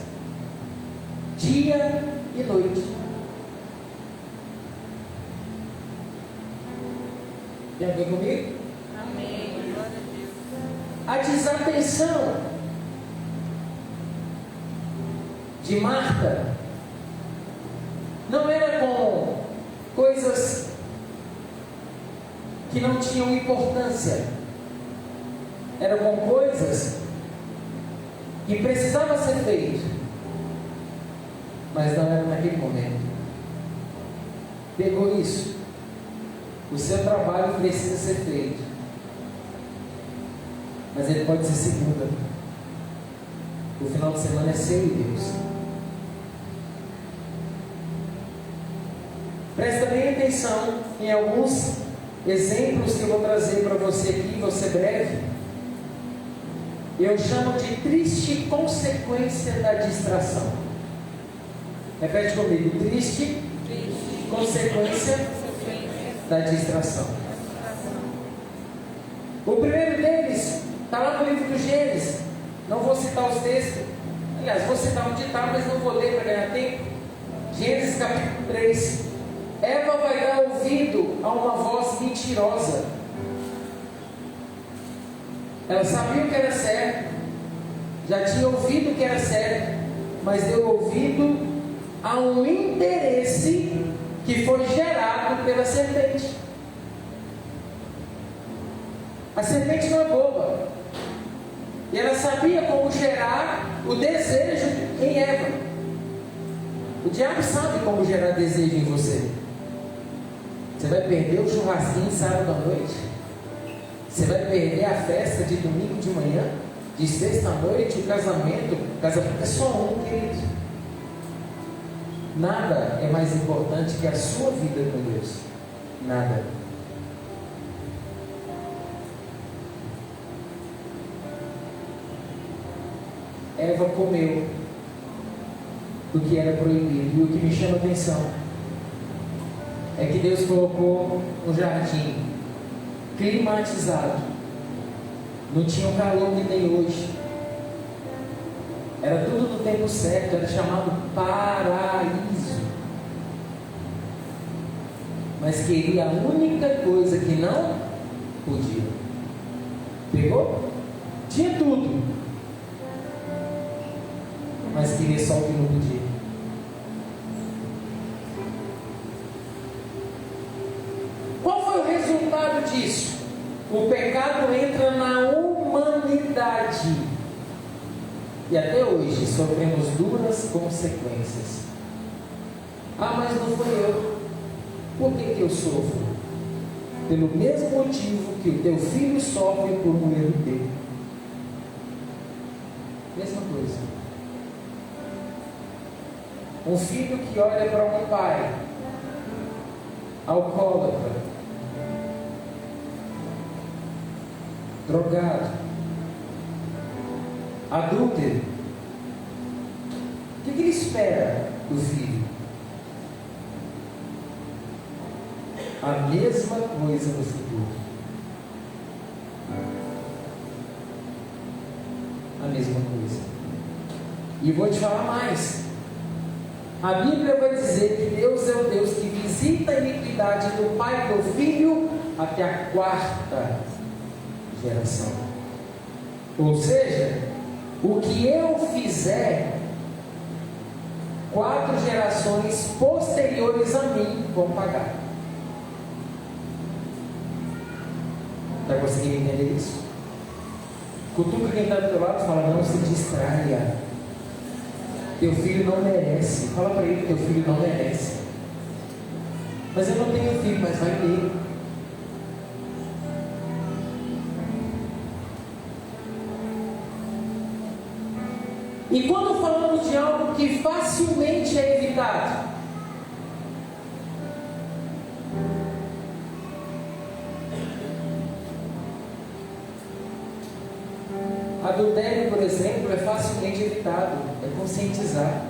Dia e noite. Tem alguém comigo? Amém. Glória a Deus. A desatenção de Marta não era com coisas que não tinham importância, era com coisas que precisavam ser feitas, mas não era naquele momento. Pegou isso? O seu trabalho precisa ser feito, mas ele pode ser segunda. O final de semana é seu e Deus. Presta bem atenção em alguns exemplos que eu vou trazer para você aqui, vou ser breve. Eu chamo de triste consequência da distração. Repete comigo: triste consequência da distração. O primeiro deles está lá no livro do Gênesis. Não vou citar os textos. Aliás, vou citar onde está, mas não vou ler para ganhar tempo. Gênesis capítulo 3. Eva vai dar ouvido a uma voz mentirosa. Ela sabia o que era certo, já tinha ouvido o que era certo, mas deu ouvido a um interesse que foi gerado pela serpente. A serpente não é boba, e ela sabia como gerar o desejo em Eva. O diabo sabe como gerar desejo em você. Você vai perder o churrasquinho sábado à noite? Você vai perder a festa de domingo de manhã? De sexta à noite, o casamento? O casamento é só um, querido. Nada é mais importante que a sua vida com Deus. Nada. Eva comeu do que era proibido. E o que me chama a atenção é que Deus colocou um jardim climatizado. Não tinha o calor que tem hoje. Era tudo no tempo certo. Era chamado paraíso. Mas queria a única coisa que não podia. Pegou? Tinha tudo, mas queria só o que não podia. Qual foi o resultado disso? O pecado entra na humanidade. E até hoje sofremos duras consequências. Ah, mas não foi eu. Por que eu sofro? Pelo mesmo motivo que o teu filho sofre por um erro teu. Mesma coisa. Um filho que olha para um pai alcoólatra, drogado, adúltero, o que ele espera do filho? A mesma coisa no futuro. A mesma coisa. E vou te falar mais. A Bíblia vai dizer que Deus é o Deus que visita a iniquidade do pai e do filho até a 4ª geração. Ou seja, o que eu fizer, 4 gerações posteriores a mim vão pagar. Está conseguindo entender isso? Cutuca quem está do teu lado e fala: não se distraia. Teu filho não merece. Fala para ele: teu filho não merece. Mas eu não tenho filho, mas vai ter. E quando falamos de algo que facilmente é evitado, adultério, por exemplo, é facilmente evitado, é conscientizar.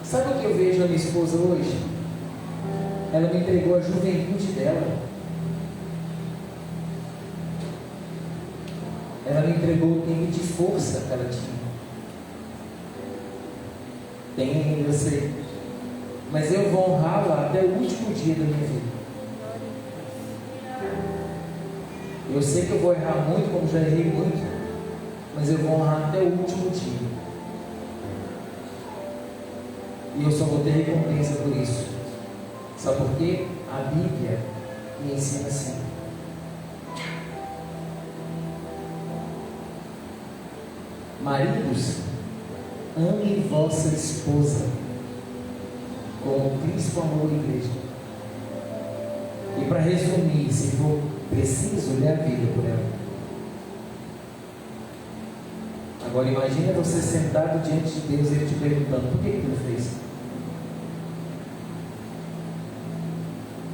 Sabe o que eu vejo na minha esposa hoje? Ela me entregou a juventude dela. Ela me entregou o tempo de força que ela tinha. Tem ainda, eu sei. Mas eu vou honrá-la até o último dia da minha vida. Eu sei que eu vou errar muito, como já errei muito, mas eu vou honrar até o último dia. E eu só vou ter recompensa por isso. Sabe por quê? A Bíblia me ensina assim. Maridos, ame vossa esposa, como Cristo amou a igreja. E para resumir, se for preciso, dê a vida por ela. Agora imagina você sentado diante de Deus e Ele te perguntando: por que tu não fez?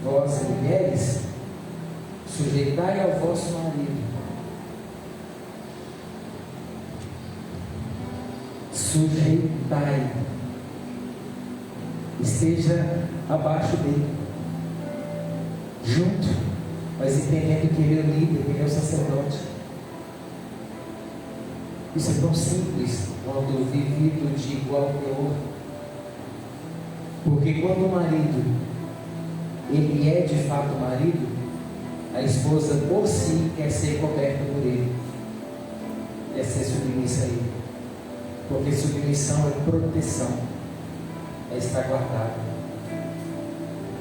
Vós, mulheres, sujeitai ao vosso marido. Sujeitai. Esteja abaixo dele, junto, mas entendendo que ele é o líder, que ele é o sacerdote. Isso é tão simples quando vivido de igual teor. Porque quando o marido, ele é de fato marido, a esposa por si quer ser coberta por ele, quer ser submissa a ele. Porque submissão é proteção, é estar guardado.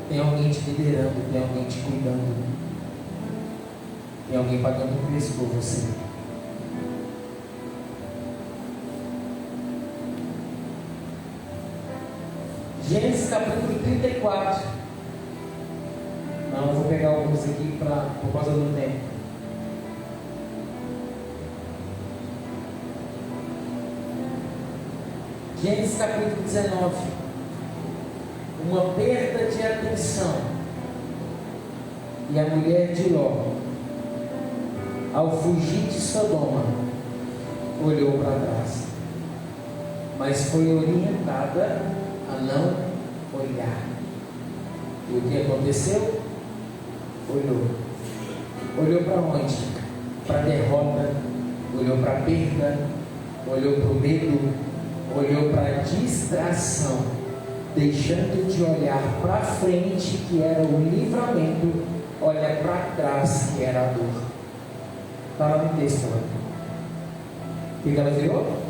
Tem alguém te liderando, tem alguém te cuidando, tem alguém pagando um preço por você. Gênesis capítulo 34. Não, eu vou pegar alguns aqui por causa do tempo. Gênesis capítulo 19. Uma perda de atenção. E a mulher de Ló, ao fugir de Sodoma, olhou para trás, mas foi orientada a não olhar. E o que aconteceu? Olhou para onde? Para a derrota, olhou para a perda, olhou para o medo, olhou para a distração, deixando de olhar para frente, que era o livramento, olha para trás, que era a dor. Está lá no texto. O que ela virou?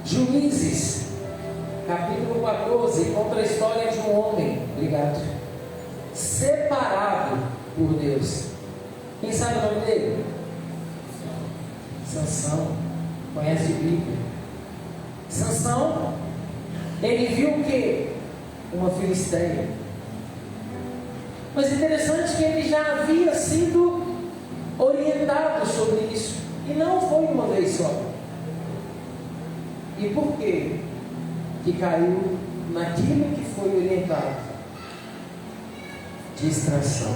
Juízes, capítulo 14, conta a história de um homem, separado por Deus. Quem sabe o nome dele? Sansão. Conhece a Bíblia? Sansão, ele viu o quê? Uma filisteia. Mas interessante que ele já havia sido orientado sobre isso, e não foi uma vez só. E por quê? Que caiu naquilo que foi orientado. Distração.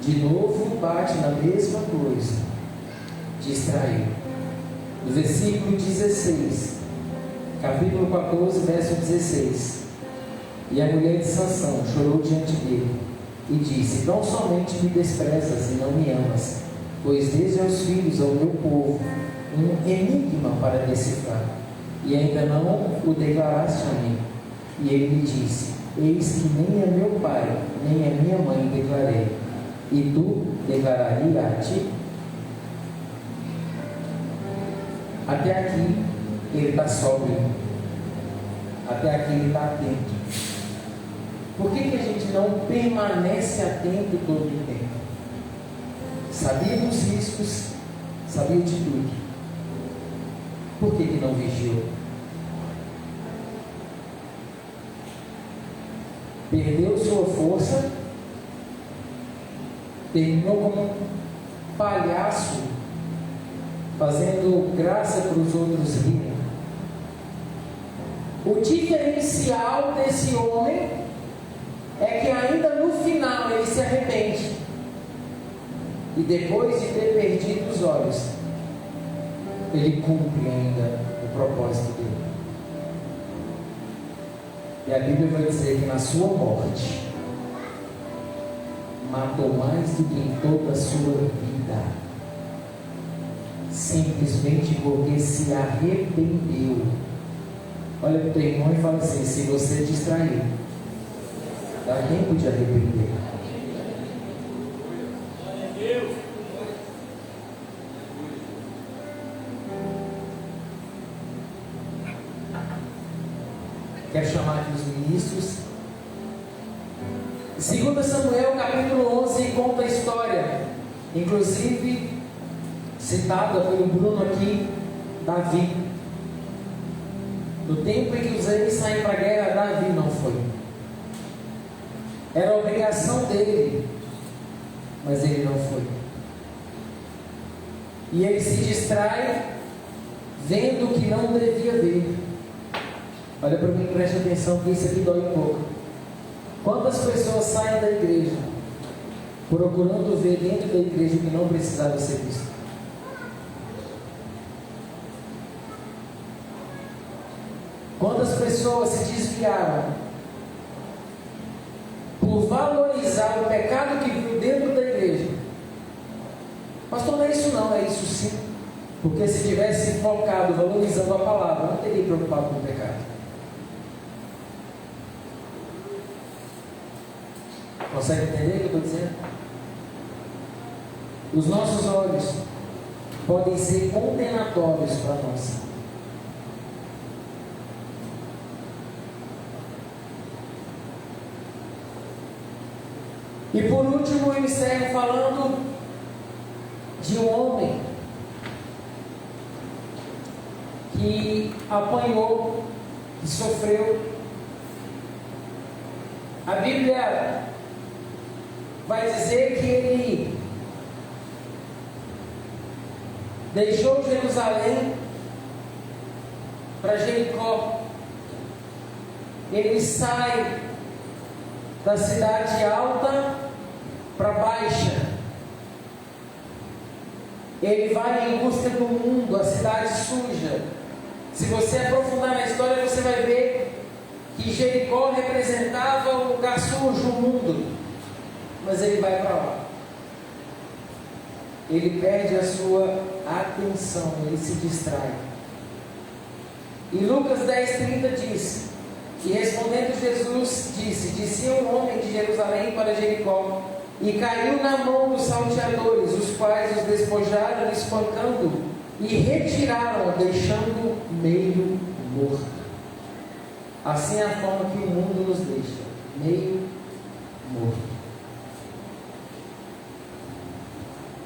De novo bate na mesma coisa. Distraiu. No versículo 16, capítulo 14, verso 16. E a mulher de Sansão chorou diante dele e disse: não somente me desprezas e não me amas, pois desde aos filhos ao meu povo um enigma para decifrar, e ainda não o declaraste a mim. E ele me disse: eis que nem a meu pai, nem a minha mãe declarei, e tu declararia a ti? Até aqui ele está sóbrio, até aqui ele está atento. Por que a gente não permanece atento todo o tempo? Sabia dos riscos, sabia de tudo. Por que não vigiou? Perdeu sua força, terminou como um palhaço, fazendo graça para os outros rirem. O diferencial desse homem é que ainda no final ele se arrepende. E depois de ter perdido os olhos, ele cumpre ainda o propósito dele. E a Bíblia vai dizer que na sua morte matou mais do que em toda a sua vida, simplesmente porque se arrependeu. Olha para o teu irmão e fala assim: se você distrair, dá tempo de arrepender. Quero chamar aqui os ministros. 2 Samuel capítulo 11 conta a história, inclusive citada pelo Bruno aqui, Davi. No tempo em que os reis saem para a guerra, Davi não foi. Era a obrigação dele, mas ele não foi. E ele se distrai vendo o que não devia ver. Olha para mim, preste atenção, porque isso aqui dói um pouco. Quantas pessoas saem da igreja procurando ver dentro da igreja o que não precisava ser visto? Quantas pessoas se desviaram por valorizar o pecado que viu dentro da igreja? Pastor, não é isso não, é isso sim. Porque se tivesse focado, valorizando a palavra, não teria preocupado com o pecado. Consegue entender o que eu estou dizendo? Os nossos olhos podem ser condenatórios para nós. E por último eu encerro falando de um homem que apanhou, que sofreu. A Bíblia vai dizer que ele deixou Jerusalém para Jericó. Ele sai da cidade alta para baixa. Ele vai em busca do mundo, a cidade suja. Se você aprofundar na história, você vai ver que Jericó representava o lugar sujo, o mundo. Mas ele vai para lá. Ele perde a sua atenção, ele se distrai. E Lucas 10:30 diz: e respondendo Jesus disse: descia um homem de Jerusalém para Jericó, e caiu na mão dos salteadores, os quais os despojaram, espancando, e retiraram, deixando meio morto. Assim é a forma que o mundo nos deixa, meio morto.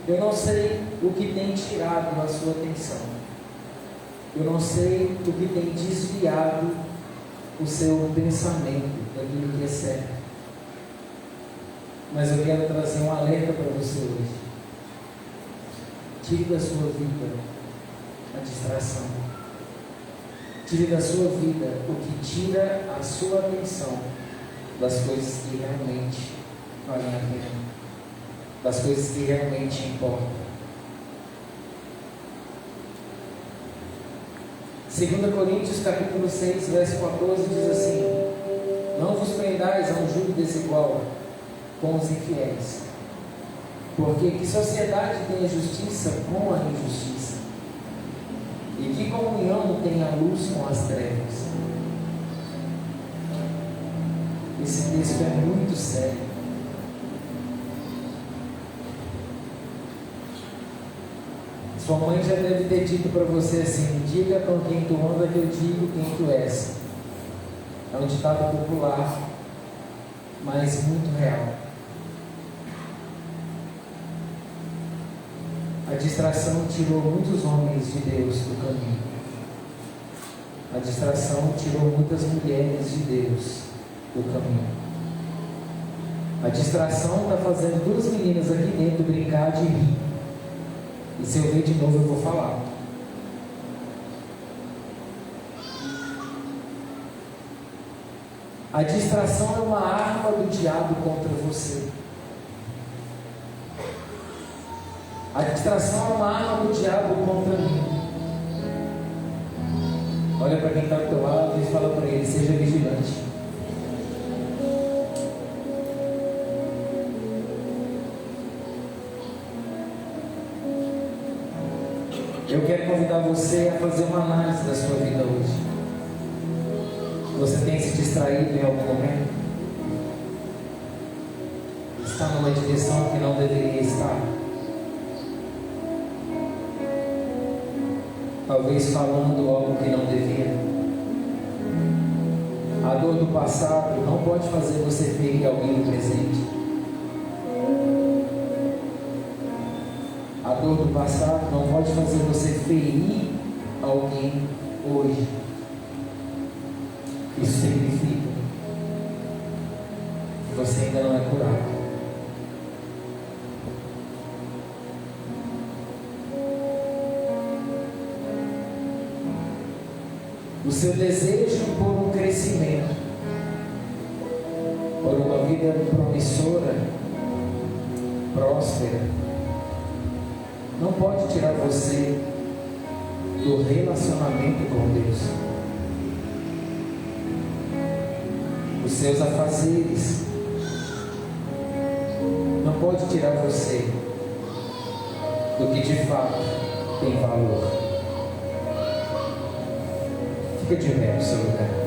Eu não sei o que tem tirado a sua atenção. Eu não sei o que tem desviado o seu pensamento daquilo que é certo. Mas eu quero trazer um alerta para você hoje. Tire da sua vida a distração. Tire da sua vida o que tira a sua atenção das coisas que realmente valem a pena, das coisas que realmente importam. 2 Coríntios capítulo 6, verso 14 diz assim: não vos prendais a um júri desigual com os infiéis, porque que sociedade tem a justiça com a injustiça? E que comunhão tem a luz com as trevas? Esse texto é muito sério. Sua mãe já deve ter dito para você assim: diga com quem tu anda que eu digo quem tu és. É um ditado popular, mas muito real. A distração tirou muitos homens de Deus do caminho. A distração tirou muitas mulheres de Deus do caminho. A distração está fazendo duas meninas aqui dentro brincar de rir. E se eu ver de novo eu vou falar. A distração é uma arma do diabo contra você. A distração é uma arma do diabo contra mim. Olha para quem está do teu lado e fala para ele: seja vigilante. Eu quero convidar você a fazer uma análise da sua vida hoje. Você tem se distraído em algum momento? Está numa direção que não deveria estar? Talvez falando algo que não devia. A dor do passado não pode fazer você ferir alguém no presente. A dor do passado não pode fazer você ferir alguém hoje. Isso significa que você ainda não é curado. O seu desejo por um crescimento, por uma vida promissora, próspera, não pode tirar você do relacionamento com Deus. Os seus afazeres não pode tirar você do que de fato tem valor. Fica de pé no seu lugar.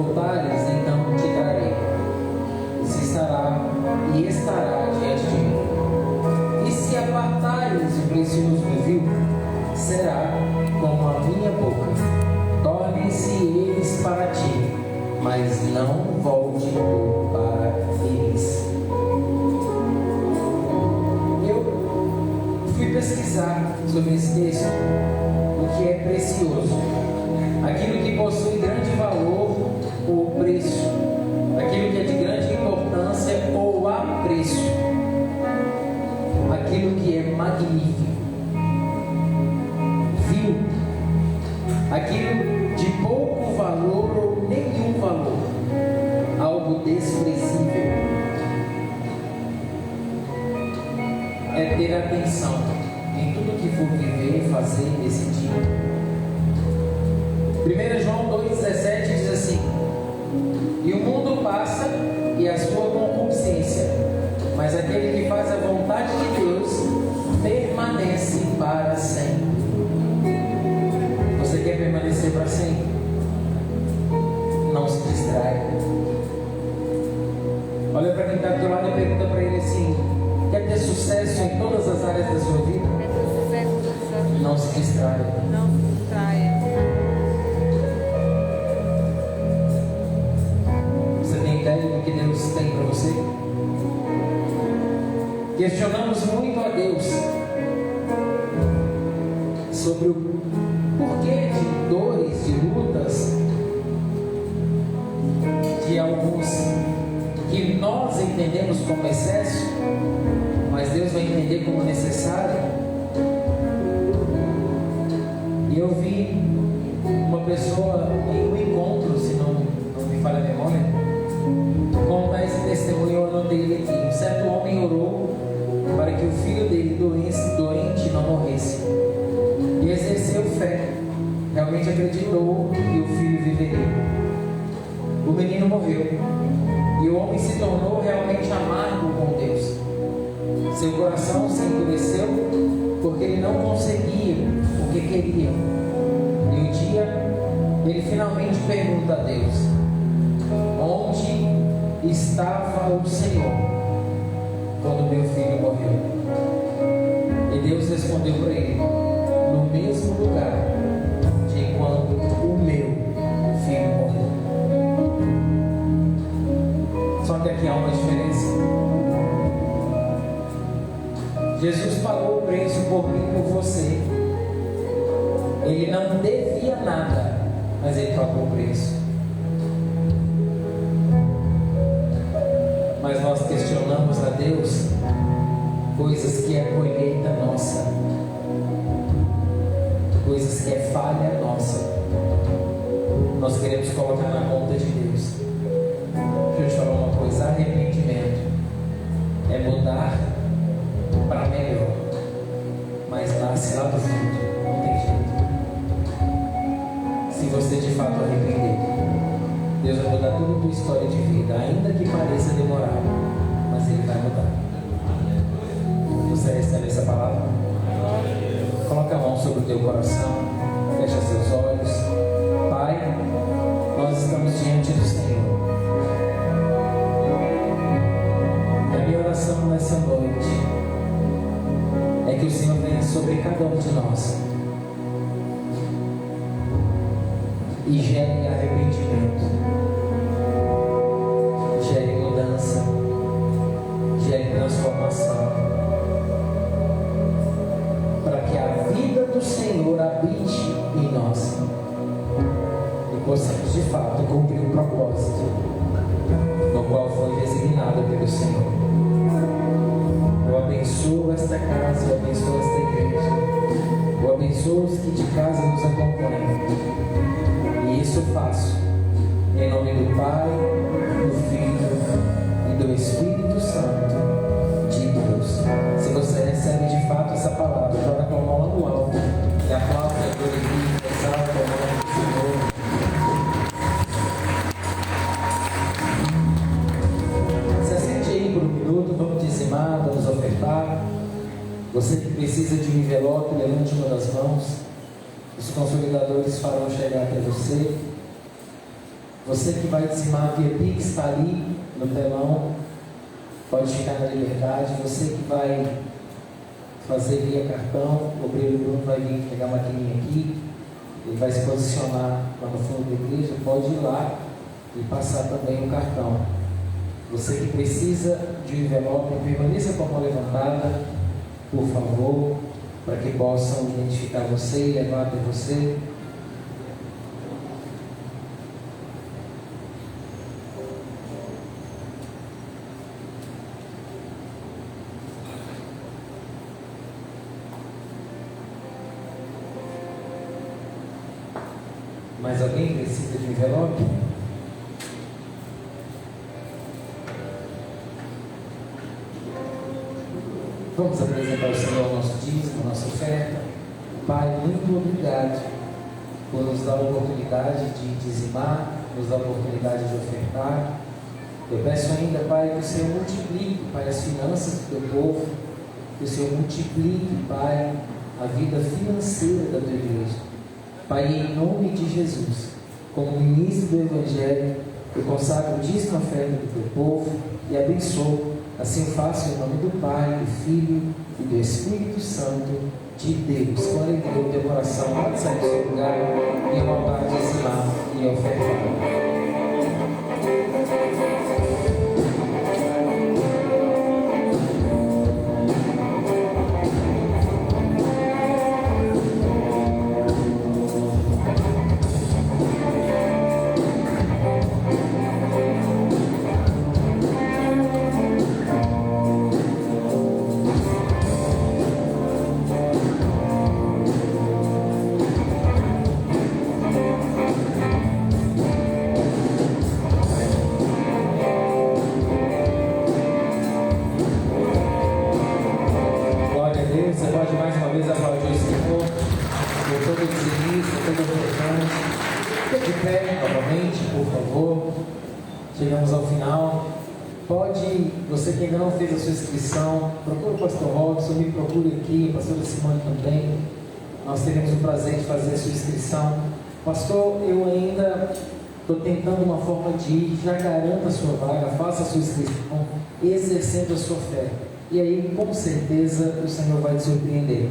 voltares, então te darei. E estará diante de mim. E se apartares o precioso vil, será como a minha boca. Tornem-se eles para ti, mas não volte tu para eles. Eu fui pesquisar sobre esse texto, o que é precioso, aquilo que possui grande valor ou preço, aquilo que é de grande importância ou apreço, aquilo que é magnífico, vil, aquilo de pouco valor ou nenhum valor, algo desprezível. É ter atenção em tudo que for viver, fazer, decidir. 1 João 2,17 diz assim: e o mundo passa e a sua concupiscência, mas aquele que faz a vontade de Deus permanece para sempre. Você quer permanecer para sempre? Não se distraia. Olha para quem está do teu lado e pergunta para ele assim: quer ter sucesso em todas as áreas da sua vida? Não se distraia. Não se distraia. Você tem ideia do que Deus tem para você? Questionamos muito a Deus sobre o porquê de dores, de lutas, de alguns que nós entendemos como excesso, mas Deus vai entender como necessário. E eu vi uma pessoa em um encontro, se não me falha a memória, contar esse testemunho. Eu anotei ele aqui. Um certo homem orou para que o filho dele doente não morresse, e exerceu fé, realmente acreditou que o filho viveria. O menino morreu e o homem se tornou realmente amargo com Deus. Seu coração se endureceu porque ele não conseguia o que queria. E um dia ele finalmente pergunta a Deus: onde estava o Senhor quando meu filho morreu? E Deus respondeu para ele: no mesmo lugar de quando o meu filho morreu. Só que aqui há uma diferença. Jesus pagou o preço por mim e por você. Ele não devia nada, mas ele pagou o preço. Mas nós questionamos a Deus coisas que é colheita nossa, coisas que é falha nossa. Nós queremos colocar na conta de Deus. Deixa eu te falar uma coisa: arrependimento é mudar para melhor, mas nasce lá do fundo, não tem jeito. Se você de fato arrepender, Deus vai mudar toda a tua história de vida, ainda que pareça demorar, mas Ele vai mudar. Você recebe essa palavra? Coloca a mão sobre o teu coração, fecha seus olhos. Pai, nós estamos diante do Senhor. E a minha oração nessa noite é que o Senhor venha sobre cada um de nós e gere arrependimento, gere mudança, gere transformação, para que a vida do Senhor habite em nós e possamos de fato cumprir o propósito no qual foi designado pelo Senhor. Eu abençoo esta casa, eu abençoo esta igreja, eu abençoo os que de casa nos acompanham. E isso eu faço em nome do Pai, do Filho e do Espírito Santo de Deus. Se você recebe de fato essa palavra, joga com a mão lá no alto e aplauda, glorifica, exalta o nome do Senhor. Se assente aí por um minuto, vamos dizimar, vamos ofertar. Você que precisa de um envelope, levante uma das mãos. Os consolidadores farão chegar até você. Você que vai dizimar via Pix, está ali no telão, pode ficar na liberdade. Você que vai fazer via cartão, o obreiro Bruno vai vir pegar a maquininha aqui, ele vai se posicionar lá no fundo da igreja, pode ir lá e passar também o cartão. Você que precisa de um envelope, permaneça com a mão levantada, por favor, para que possam identificar você e levar até você. Mais alguém precisa de um envelope? Vamos apresentar ao Senhor o nosso dízimo, a nossa oferta. Pai, muito obrigado por nos dar a oportunidade de dizimar, nos dar a oportunidade de ofertar. Eu peço ainda, Pai, que o Senhor multiplique, Pai, as finanças do teu povo, que o Senhor multiplique, Pai, a vida financeira da tua igreja. Pai, em nome de Jesus, como ministro do Evangelho, eu consagro o dízimo à oferta do teu povo e abençoo. Assim eu faço em nome do Pai, do Filho e do Espírito Santo de Deus. Com alegria, o teu coração pode sair do seu lugar e voltar a dizimar e ofertar. Chegamos ao final. Pode, você que ainda não fez a sua inscrição, procure o pastor Robson, me procure aqui, a pastora Simone também. Nós teremos o prazer de fazer a sua inscrição. Pastor, eu ainda estou tentando uma forma de ir, já garanta a sua vaga, faça a sua inscrição, exercendo a sua fé. E aí, com certeza, o Senhor vai te surpreender.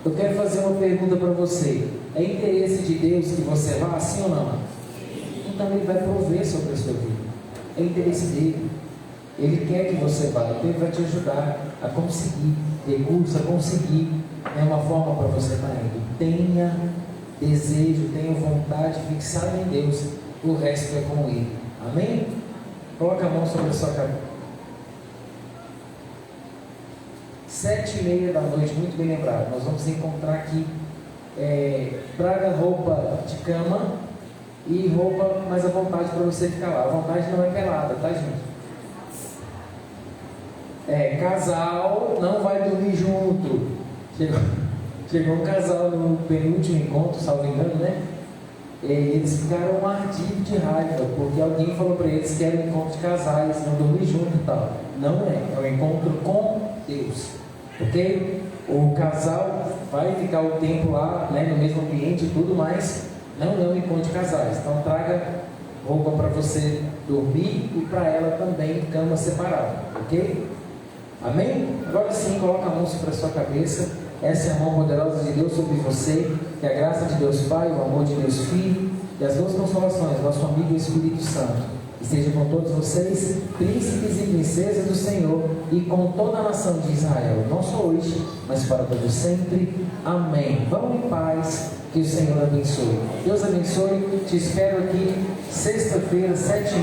Eu quero fazer uma pergunta para você. É interesse de Deus que você vá, sim ou não? Então Ele vai prover sobre a sua vida. É interesse dele. Ele quer que você vá, então Ele vai te ajudar a conseguir recursos, a conseguir uma forma para você estar indo. Tenha desejo, tenha vontade fixada em Deus, o resto é com Ele. Amém? Coloca a mão sobre a sua cabeça. 7h30 da noite, muito bem lembrado. Nós vamos encontrar aqui traga roupa de cama e roupa mais à vontade para você ficar lá. A vontade não é pelada, tá, gente? Casal não vai dormir junto. Chegou um casal no penúltimo encontro, salvo engano, né? Eles ficaram ardidos de raiva, porque alguém falou para eles que era um encontro de casais, não dormir junto e tal. Não é um encontro com Deus, ok? O casal vai ficar o tempo lá, né, no mesmo ambiente e tudo mais. Não é um encontro de casais. Então traga roupa para você dormir e para ela também cama separada, ok? Amém? Agora sim, coloca a mão sobre a sua cabeça. Essa é a mão poderosa de Deus sobre você. Que a graça de Deus Pai, o amor de Deus Filho e as duas consolações, nosso amigo Espírito Santo, esteja com todos vocês, príncipes e princesas do Senhor, e com toda a nação de Israel, não só hoje, mas para todos sempre. Amém. Vão em paz, que o Senhor abençoe. Deus abençoe. Te espero aqui sexta-feira, 7h.